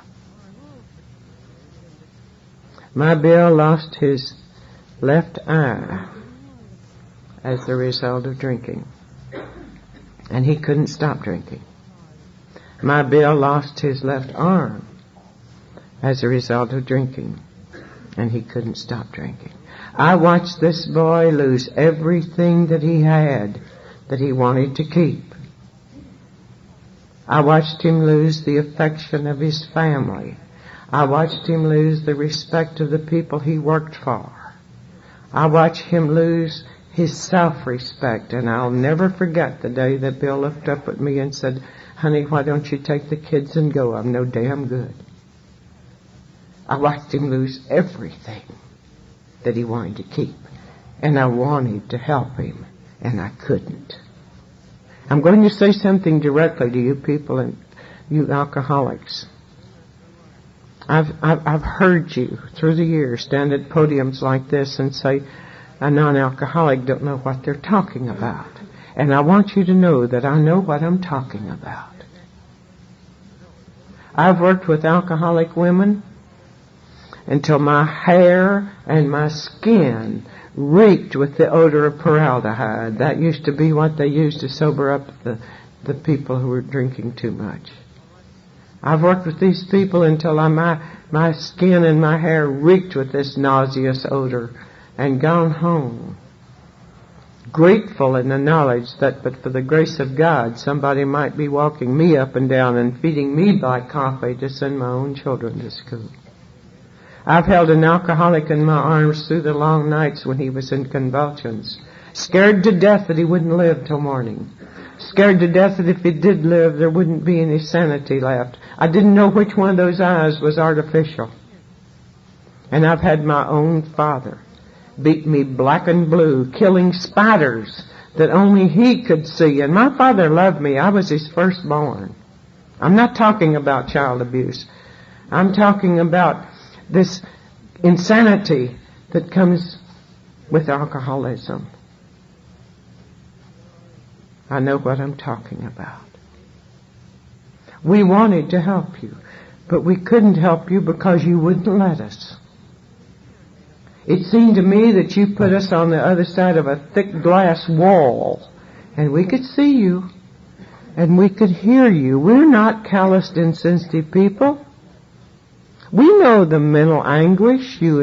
My Bill lost his left eye as a result of drinking. And he couldn't stop drinking. My Bill lost his left arm as a result of drinking. And he couldn't stop drinking. I watched this boy lose everything that he had that he wanted to keep. I watched him lose the affection of his family. I watched him lose the respect of the people he worked for. I watched him lose his self-respect, and I'll never forget the day that Bill looked up at me and said, honey, why don't you take the kids and go? I'm no damn good. I watched him lose everything that he wanted to keep, and I wanted to help him, and I couldn't. I'm going to say something directly to you people and you alcoholics. I've heard you through the years stand at podiums like this and say, a non-alcoholic don't know what they're talking about. And I want you to know that I know what I'm talking about. I've worked with alcoholic women until my hair and my skin reeked with the odor of formaldehyde. That used to be what they used to sober up the the people who were drinking too much. I've worked with these people until my skin and my hair reeked with this nauseous odor, and gone home, grateful in the knowledge that but for the grace of God, somebody might be walking me up and down and feeding me black coffee to send my own children to school. I've held an alcoholic in my arms through the long nights when he was in convulsions, scared to death that he wouldn't live till morning, scared to death that if he did live, there wouldn't be any sanity left. I didn't know which one of those eyes was artificial. And I've had my own father beat me black and blue, killing spiders that only he could see. And my father loved me. I was his firstborn. I'm not talking about child abuse. I'm talking about this insanity that comes with alcoholism. I know what I'm talking about. We wanted to help you, but we couldn't help you because you wouldn't let us. It seemed to me that you put us on the other side of a thick glass wall, and we could see you, and we could hear you. We're not calloused, insensitive people. We know the mental anguish you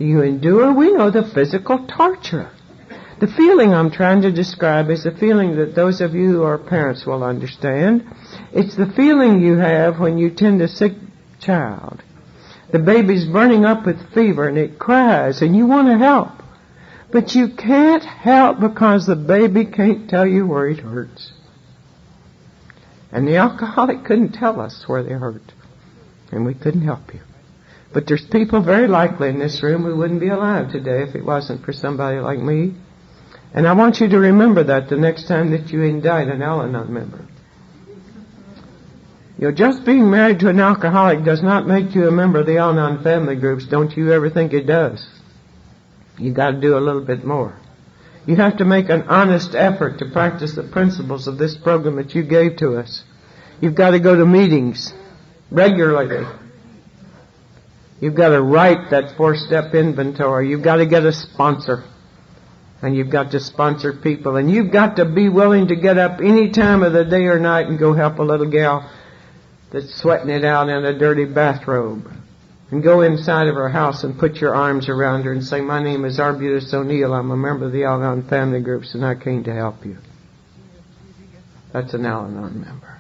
endure. We know the physical torture. The feeling I'm trying to describe is a feeling that those of you who are parents will understand. It's the feeling you have when you tend a sick child. The baby's burning up with fever and it cries and you want to help. But you can't help because the baby can't tell you where it hurts. And the alcoholic couldn't tell us where they hurt. And we couldn't help you. But there's people very likely in this room who wouldn't be alive today if it wasn't for somebody like me. And I want you to remember that the next time that you indict an Al-Anon member. You know, just being married to an alcoholic does not make you a member of the Al-Anon family groups. Don't you ever think it does. You've got to do a little bit more. You have to make an honest effort to practice the principles of this program that you gave to us. You've got to go to meetings regularly. You've got to write that 4-step inventory. You've got to get a sponsor. And you've got to sponsor people. And you've got to be willing to get up any time of the day or night and go help a little gal that's sweating it out in a dirty bathrobe. And go inside of her house and put your arms around her and say, "My name is Arbutus O'Neill. I'm a member of the Al-Anon family groups and I came to help you." That's an Al-Anon member.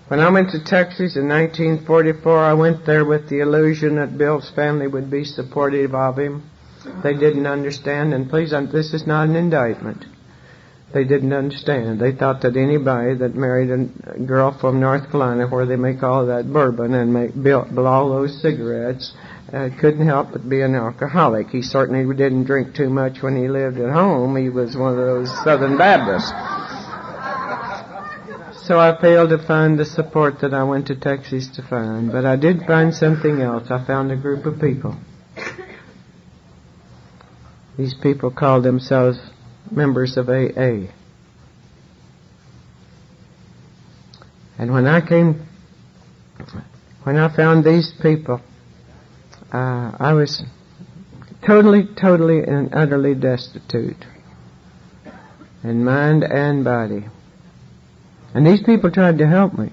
When I went to Texas in 1944, I went there with the illusion that Bill's family would be supportive of him. They didn't understand, and please, this is not an indictment. They didn't understand. They thought that anybody that married a girl from North Carolina, where they make all that bourbon and blow all those cigarettes, couldn't help but be an alcoholic. He certainly didn't drink too much when he lived at home. He was one of those Southern Baptists. So I failed to find the support that I went to Texas to find. But I did find something else. I found a group of people. These people called themselves members of AA. And when I found these people, I was totally and utterly destitute in mind and body. And these people tried to help me.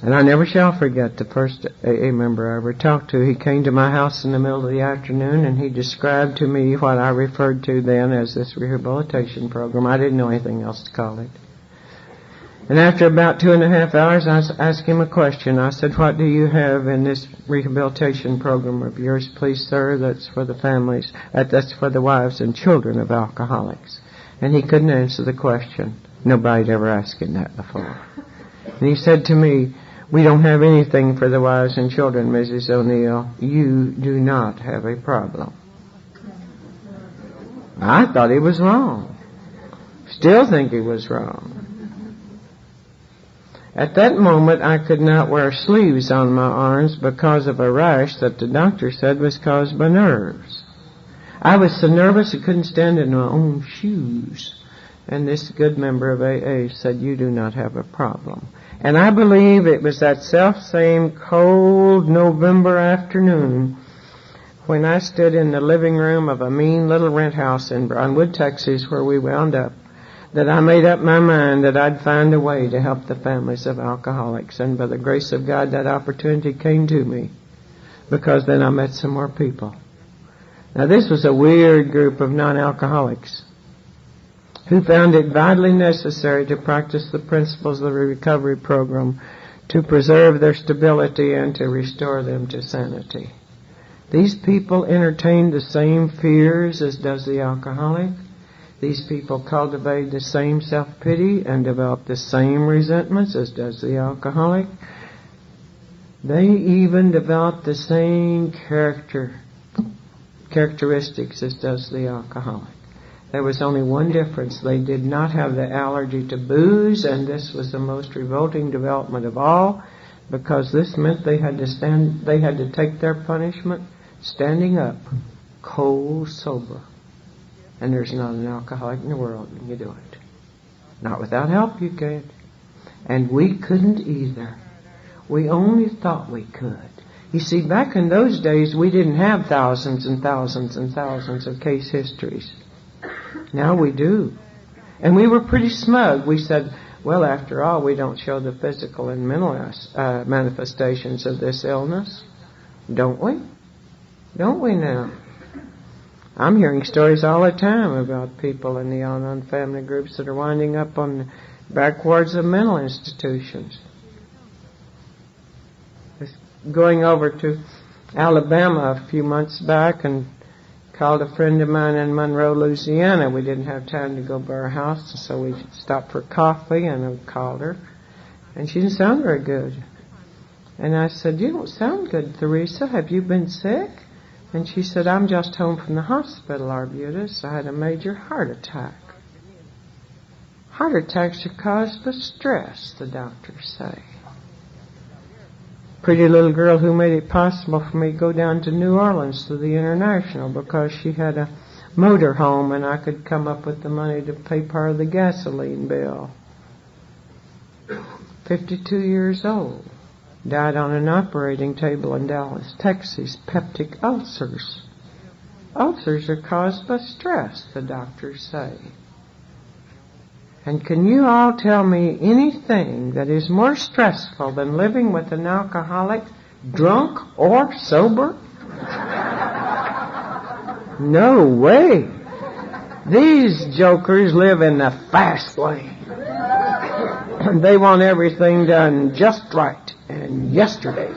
And I never shall forget the first AA member I ever talked to. He came to my house in the middle of the afternoon and he described to me what I referred to then as this rehabilitation program. I didn't know anything else to call it. And after about 2.5 hours, I asked him a question. I said, "What do you have in this rehabilitation program of yours, please, sir? That's for the families, that's for the wives and children of alcoholics." And he couldn't answer the question. Nobody'd ever asked him that before. And he said to me, "We don't have anything for the wives and children, Mrs. O'Neill. You do not have a problem." I thought he was wrong. Still think he was wrong. At that moment, I could not wear sleeves on my arms because of a rash that the doctor said was caused by nerves. I was so nervous I couldn't stand in my own shoes. And this good member of AA said, "You do not have a problem." And I believe it was that self-same cold November afternoon when I stood in the living room of a mean little rent house in Brownwood, Texas, where we wound up, that I made up my mind that I'd find a way to help the families of alcoholics. And by the grace of God, that opportunity came to me, because then I met some more people. Now, this was a weird group of non-alcoholics who found it vitally necessary to practice the principles of the recovery program to preserve their stability and to restore them to sanity. These people entertained the same fears as does the alcoholic. These people cultivate the same self-pity and develop the same resentments as does the alcoholic. They even develop the same characteristics as does the alcoholic. There was only one difference. They did not have the allergy to booze, and this was the most revolting development of all, because this meant they had to take their punishment standing up, cold sober. And there's not an alcoholic in the world that can do it. Not without help, you can't. And we couldn't either. We only thought we could. You see, back in those days, we didn't have thousands and thousands and thousands of case histories. Now we do. And we were pretty smug. We said, well, after all, we don't show the physical and mental manifestations of this illness. Don't we? Don't we now? I'm hearing stories all the time about people in the Al-Anon family groups that are winding up on the backwards of mental institutions. I was going over to Alabama a few months back and called a friend of mine in Monroe, Louisiana. We didn't have time to go by her house, so we stopped for coffee, and I called her. And she didn't sound very good. And I said, you don't sound good, Theresa. Have you been sick? And she said, I'm just home from the hospital, Arbutus. I had a major heart attack. Heart attacks are caused by stress, the doctors say. Pretty little girl who made it possible for me to go down to New Orleans to the International because she had a motor home and I could come up with the money to pay part of the gasoline bill. 52 years old. Died on an operating table in Dallas, Texas. Peptic ulcers. Ulcers are caused by stress, the doctors say. And can you all tell me anything that is more stressful than living with an alcoholic, drunk or sober? No way. These jokers live in the fast lane. They want everything done just right and yesterday.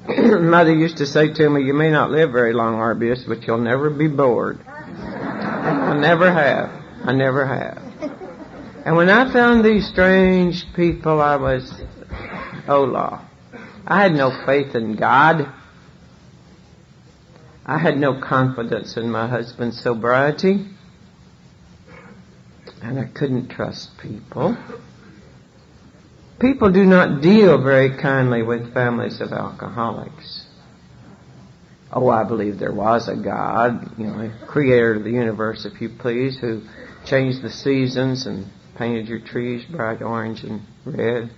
Mother used to say to me, you may not live very long, Arbutus, but you'll never be bored. And I never have. I never have. And when I found these strange people, I was, oh law, I had no faith in God. I had no confidence in my husband's sobriety. And I couldn't trust people. People do not deal very kindly with families of alcoholics. Oh, I believe there was a God, creator of the universe, if you please, who changed the seasons and painted your trees bright orange and red,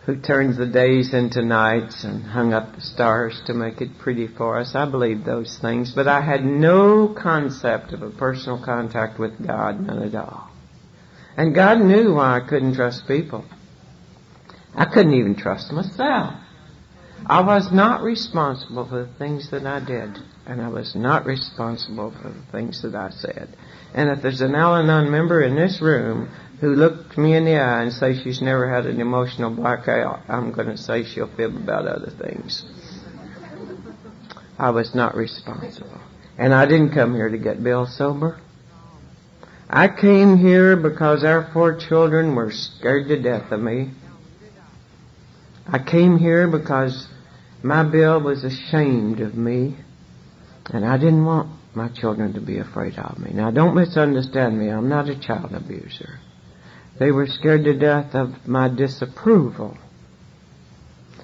who turns the days into nights and hung up the stars to make it pretty for us. I believed those things, but I had no concept of a personal contact with God, none at all. And God knew why I couldn't trust people. I couldn't even trust myself. I was not responsible for the things that I did, and I was not responsible for the things that I said. And if there's an Al-Anon member in this room who looked me in the eye and say she's never had an emotional blackout, I'm going to say she'll fib about other things. I was not responsible. And I didn't come here to get Bill sober. I came here because our 4 children were scared to death of me. I came here because my Bill was ashamed of me, and I didn't want my children to be afraid of me. Now, don't misunderstand me. I'm not a child abuser. They were scared to death of my disapproval.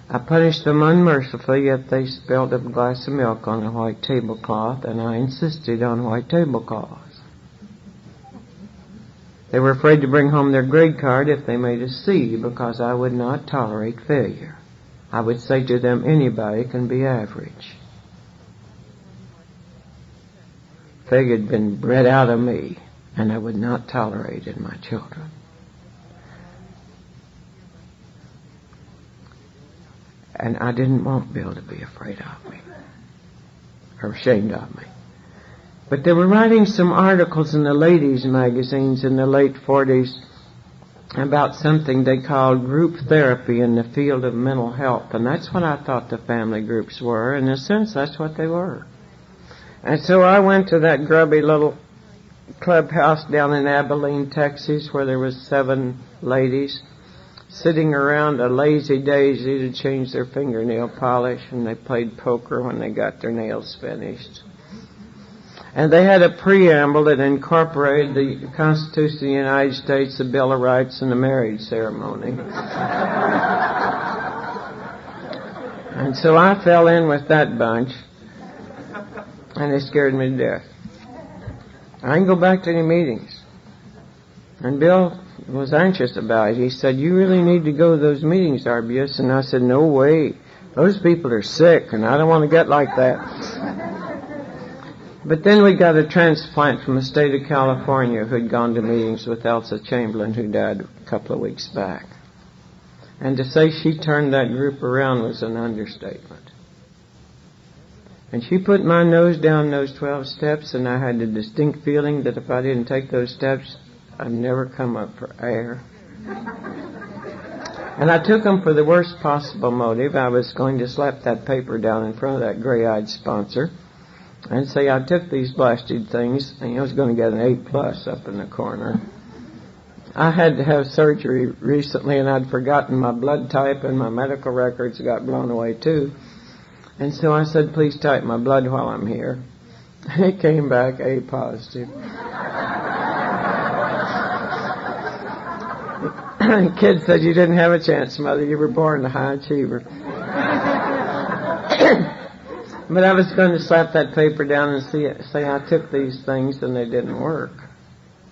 I punished them unmercifully if they spilled a glass of milk on a white tablecloth, and I insisted on white tablecloths. They were afraid to bring home their grade card if they made a C because I would not tolerate failure. I would say to them, anybody can be average. Failure had been bred out of me, and I would not tolerate it in my children. And I didn't want Bill to be afraid of me or ashamed of me. But they were writing some articles in the ladies' magazines in the late 40s about something they called group therapy in the field of mental health. And that's what I thought the family groups were. In a sense, that's what they were. And so I went to that grubby little clubhouse down in Abilene, Texas, where there was 7 ladies sitting around a lazy daisy to change their fingernail polish, and they played poker when they got their nails finished. And they had a preamble that incorporated the Constitution of the United States, the Bill of Rights, and the marriage ceremony. And so I fell in with that bunch, and they scared me to death. I didn't go back to any meetings. And Bill was anxious about it. He said, you really need to go to those meetings, Arbutus. And I said, no way. Those people are sick, and I don't want to get like that. But then we got a transplant from the state of California who had gone to meetings with Elsa Chamberlain, who died a couple of weeks back. And to say she turned that group around was an understatement. And she put my nose down those 12 steps, and I had the distinct feeling that if I didn't take those steps, I'd never come up for air. And I took them for the worst possible motive. I was going to slap that paper down in front of that gray-eyed sponsor and say I took these blasted things, and I was going to get an A+ up in the corner. I had to have surgery recently, and I'd forgotten my blood type, and my medical records got blown away too. And so I said, please type my blood while I'm here. And it came back A+. The kid said, you didn't have a chance, Mother. You were born a high achiever. But I was going to slap that paper down and say I took these things and they didn't work.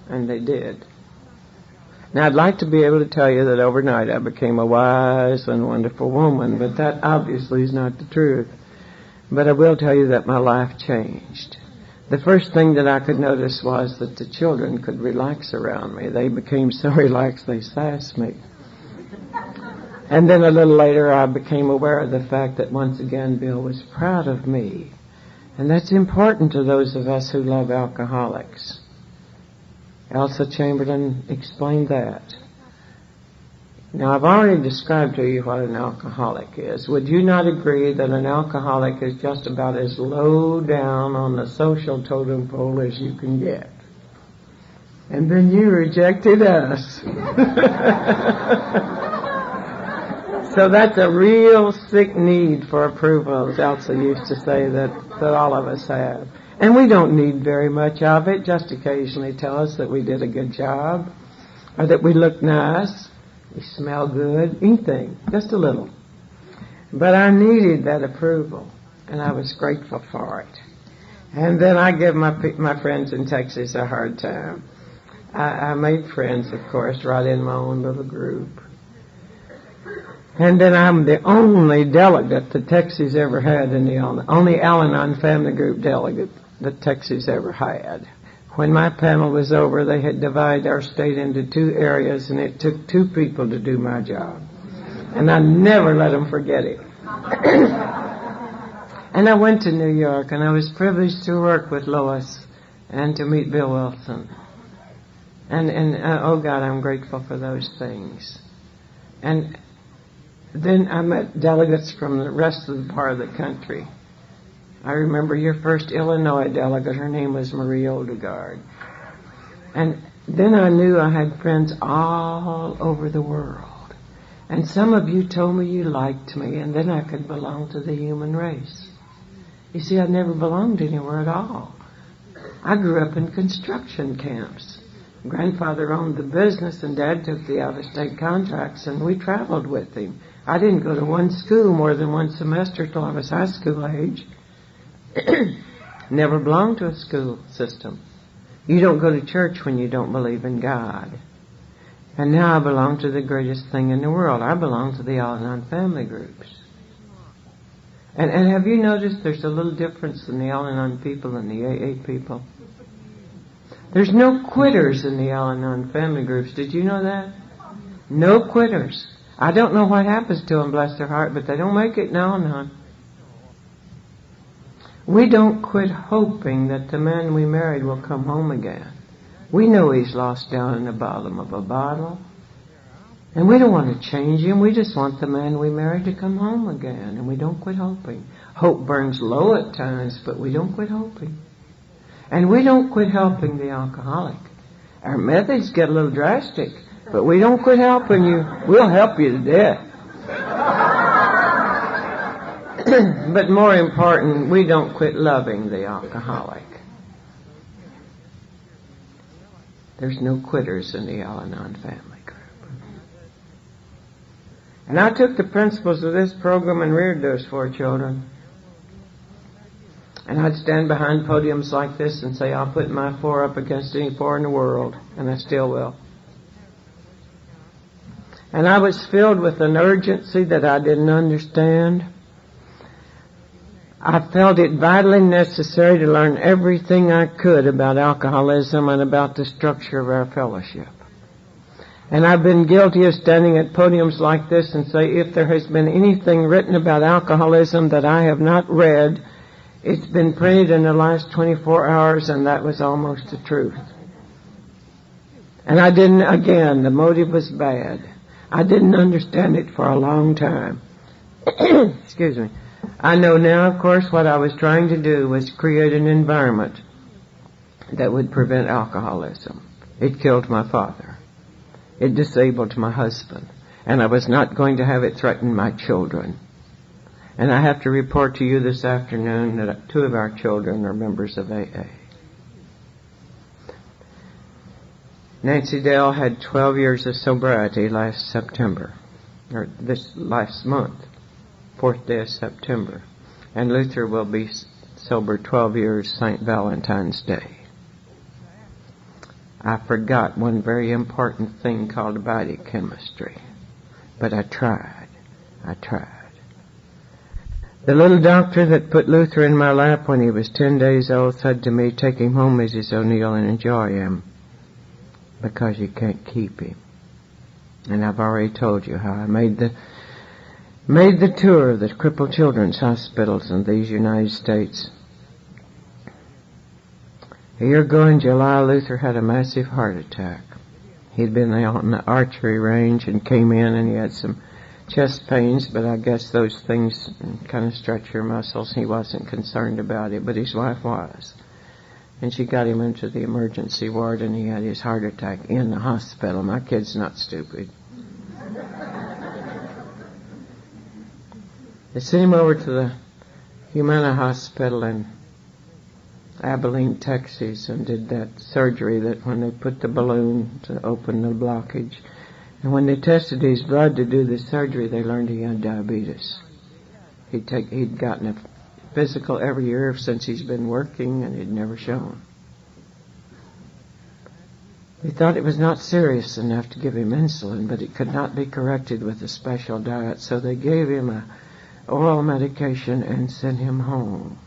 And they did. Now, I'd like to be able to tell you that overnight I became a wise and wonderful woman, but that obviously is not the truth. But I will tell you that my life changed. The first thing that I could notice was that the children could relax around me. They became so relaxed they sassed me. And then a little later I became aware of the fact that once again Bill was proud of me. And that's important to those of us who love alcoholics. Elsa Chamberlain explained that. Now, I've already described to you what an alcoholic is. Would you not agree that an alcoholic is just about as low down on the social totem pole as you can get? And then you rejected us. So that's a real sick need for approval, as Elsa used to say, that all of us have. And we don't need very much of it. Just occasionally tell us that we did a good job, or that we look nice, we smell good, anything, just a little. But I needed that approval, and I was grateful for it. And then I give my friends in Texas a hard time. I made friends, of course, right in my own little group. And then I'm the only delegate that Texas ever had, in the only Al-Anon family group delegate that Texas ever had. When my panel was over, they had divided our state into 2 areas, and it took 2 people to do my job. And I never let them forget it. And I went to New York, and I was privileged to work with Lois and to meet Bill Wilson. And oh God, I'm grateful for those things. And then I met delegates from the rest of the part of the country. I remember your first Illinois delegate. Her name was Marie Odegaard. And then I knew I had friends all over the world. And some of you told me you liked me, and then I could belong to the human race. You see, I never belonged anywhere at all. I grew up in construction camps. Grandfather owned the business, and Dad took the out-of-state contracts, and we traveled with him. I didn't go to one school more than one semester till I was high school age. Never belonged to a school system. You don't go to church when you don't believe in God. And now I belong to the greatest thing in the world. I belong to the Al-Anon family groups. And have you noticed there's a little difference in the Al-Anon people and the AA people? There's no quitters in the Al-Anon family groups. Did you know that? No quitters. I don't know what happens to them, bless their heart, but they don't make it in Al-Anon. We don't quit hoping that the man we married will come home again. We know he's lost down in the bottom of a bottle. And we don't want to change him. We just want the man we married to come home again. And we don't quit hoping. Hope burns low at times, but we don't quit hoping. And we don't quit helping the alcoholic. Our methods get a little drastic, but we don't quit helping you. We'll help you to death. But more important, we don't quit loving the alcoholic. There's no quitters in the Al-Anon family group. And I took the principles of this program and reared those 4 children. And I'd stand behind podiums like this and say, I'll put my 4 up against any 4 in the world. And I still will. And I was filled with an urgency that I didn't understand. I felt it vitally necessary to learn everything I could about alcoholism and about the structure of our fellowship. And I've been guilty of standing at podiums like this and say, if there has been anything written about alcoholism that I have not read, it's been printed in the last 24 hours, and that was almost the truth. And I didn't, again, the motive was bad. I didn't understand it for a long time. Excuse me. I know now, of course, what I was trying to do was create an environment that would prevent alcoholism. It killed my father. It disabled my husband. And I was not going to have it threaten my children. And I have to report to you this afternoon that 2 of our children are members of AA. Nancy Dale had 12 years of sobriety last September, or this last month. 4th day of September. And Luther will be sober 12 years St. Valentine's Day. I forgot one very important thing called body chemistry. But I tried. The little doctor that put Luther in my lap when he was 10 days old said to me, take him home, Mrs. O'Neill, and enjoy him. Because you can't keep him. And I've already told you how I made the tour of the crippled children's hospitals in these United States. A year ago in July, Luther had a massive heart attack. He'd been on the archery range and came in, and he had some chest pains, but I guess those things kind of stretch your muscles. He wasn't concerned about it, but his wife was. And she got him into the emergency ward, and he had his heart attack in the hospital. My kid's not stupid. They sent him over to the Humana Hospital in Abilene, Texas, and did that surgery that when they put the balloon to open the blockage. And when they tested his blood to do the surgery, they learned he had diabetes. He'd gotten a physical every year since he's been working, and he'd never shown. They thought it was not serious enough to give him insulin, but it could not be corrected with a special diet, so they gave him a oral medication and sent him home.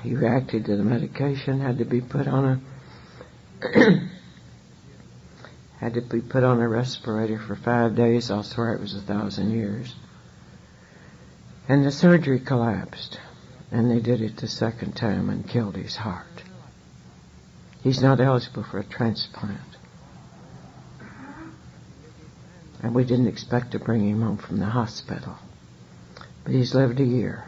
He reacted to the medication, had to be put on a respirator for 5 days. I'll swear it was 1,000 years. And the surgery collapsed, and they did it the second time and killed his heart. He's not eligible for a transplant. And we didn't expect to bring him home from the hospital. But he's lived a year.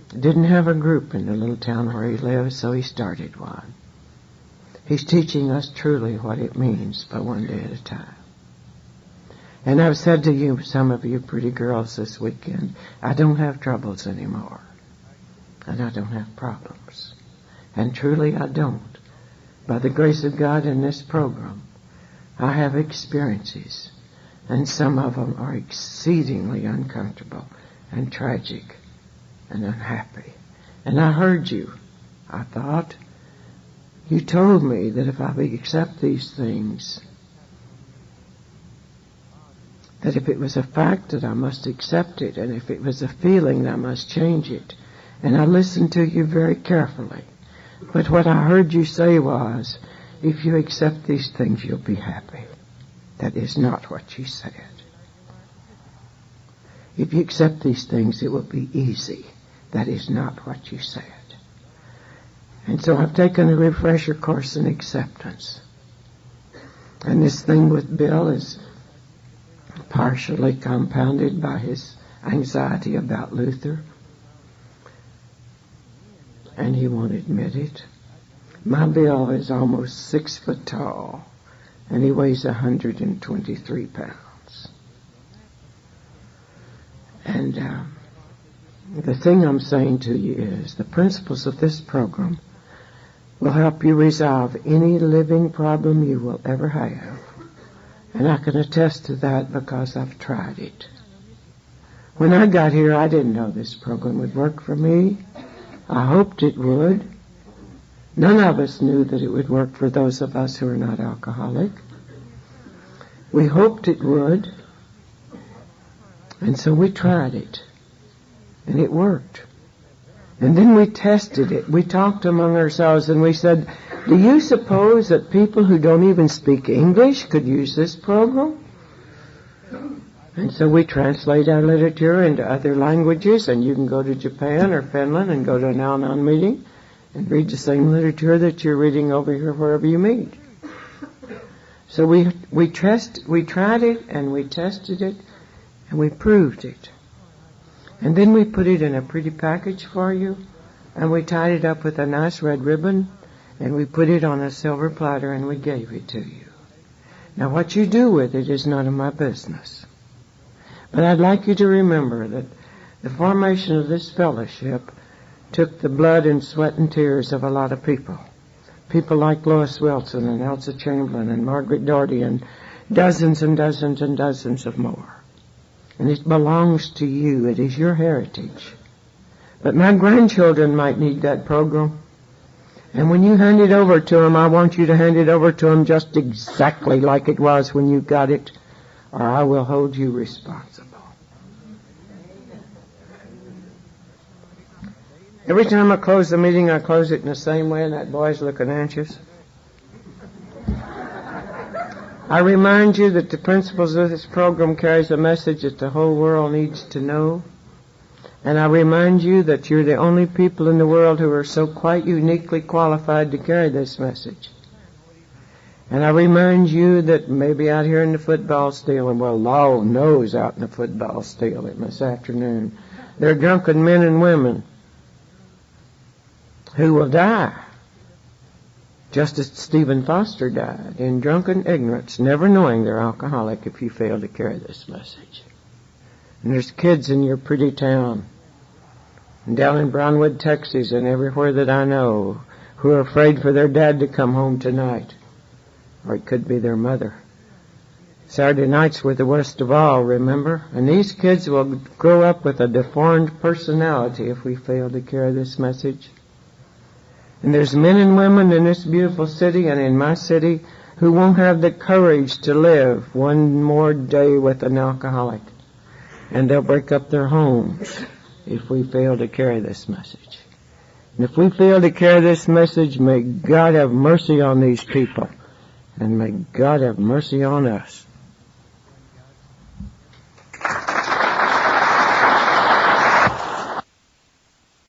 Didn't have a group in the little town where he lives, so he started one. He's teaching us truly what it means by one day at a time. And I've said to you, some of you pretty girls this weekend, I don't have troubles anymore. And I don't have problems. And truly I don't. By the grace of God in this program, I have experiences. And some of them are exceedingly uncomfortable and tragic and unhappy. And I heard you. I thought, You told me that if I accept these things, that if it was a fact that I must accept it, and if it was a feeling that I must change it. And I listened to you very carefully. But what I heard you say was, if you accept these things, you'll be happy. That is not what you said. If you accept these things, it will be easy. That is not what you said. And so I've taken a refresher course in acceptance. And this thing with Bill is partially compounded by his anxiety about Luther. And he won't admit it. My Bill is almost 6 foot tall, and he weighs 123 pounds. And the thing I'm saying to you is the principles of this program will help you resolve any living problem you will ever have. And I can attest to that because I've tried it. When I got here, I didn't know this program would work for me. I hoped it would. None of us knew that it would work for those of us who are not alcoholic. We hoped it would. And so we tried it. And it worked. And then we tested it. We talked among ourselves and we said, do you suppose that people who don't even speak English could use this program? And so we translate our literature into other languages, and you can go to Japan or Finland and go to an Al-Anon meeting and read the same literature that you're reading over here wherever you meet. So we tried it and we tested it and we proved it. And then we put it in a pretty package for you, and we tied it up with a nice red ribbon, and we put it on a silver platter and we gave it to you. Now what you do with it is none of my business. But I'd like you to remember that the formation of this fellowship took the blood and sweat and tears of a lot of people. People like Lois Wilson and Elsa Chamberlain and Margaret Doherty and dozens and dozens and dozens of more. And it belongs to you. It is your heritage. But my grandchildren might need that program. And when you hand it over to them, I want you to hand it over to them just exactly like it was when you got it, or I will hold you responsible. Every time I close the meeting, I close it in the same way, and that boy's looking anxious. I remind you that the principles of this program carries a message that the whole world needs to know. And I remind you that you're the only people in the world who are so quite uniquely qualified to carry this message. And I remind you that maybe out here in the football stadium, well, Law knows out in the football stadium this afternoon, there are drunken men and women who will die, just as Stephen Foster died, in drunken ignorance, never knowing they're alcoholic if you fail to carry this message. And there's kids in your pretty town, and down in Brownwood, Texas, and everywhere that I know, who are afraid for their dad to come home tonight. Or it could be their mother. Saturday nights were the worst of all, remember? And these kids will grow up with a deformed personality if we fail to carry this message. And there's men and women in this beautiful city and in my city who won't have the courage to live one more day with an alcoholic. And they'll break up their homes if we fail to carry this message. And if we fail to carry this message, may God have mercy on these people. And may God have mercy on us.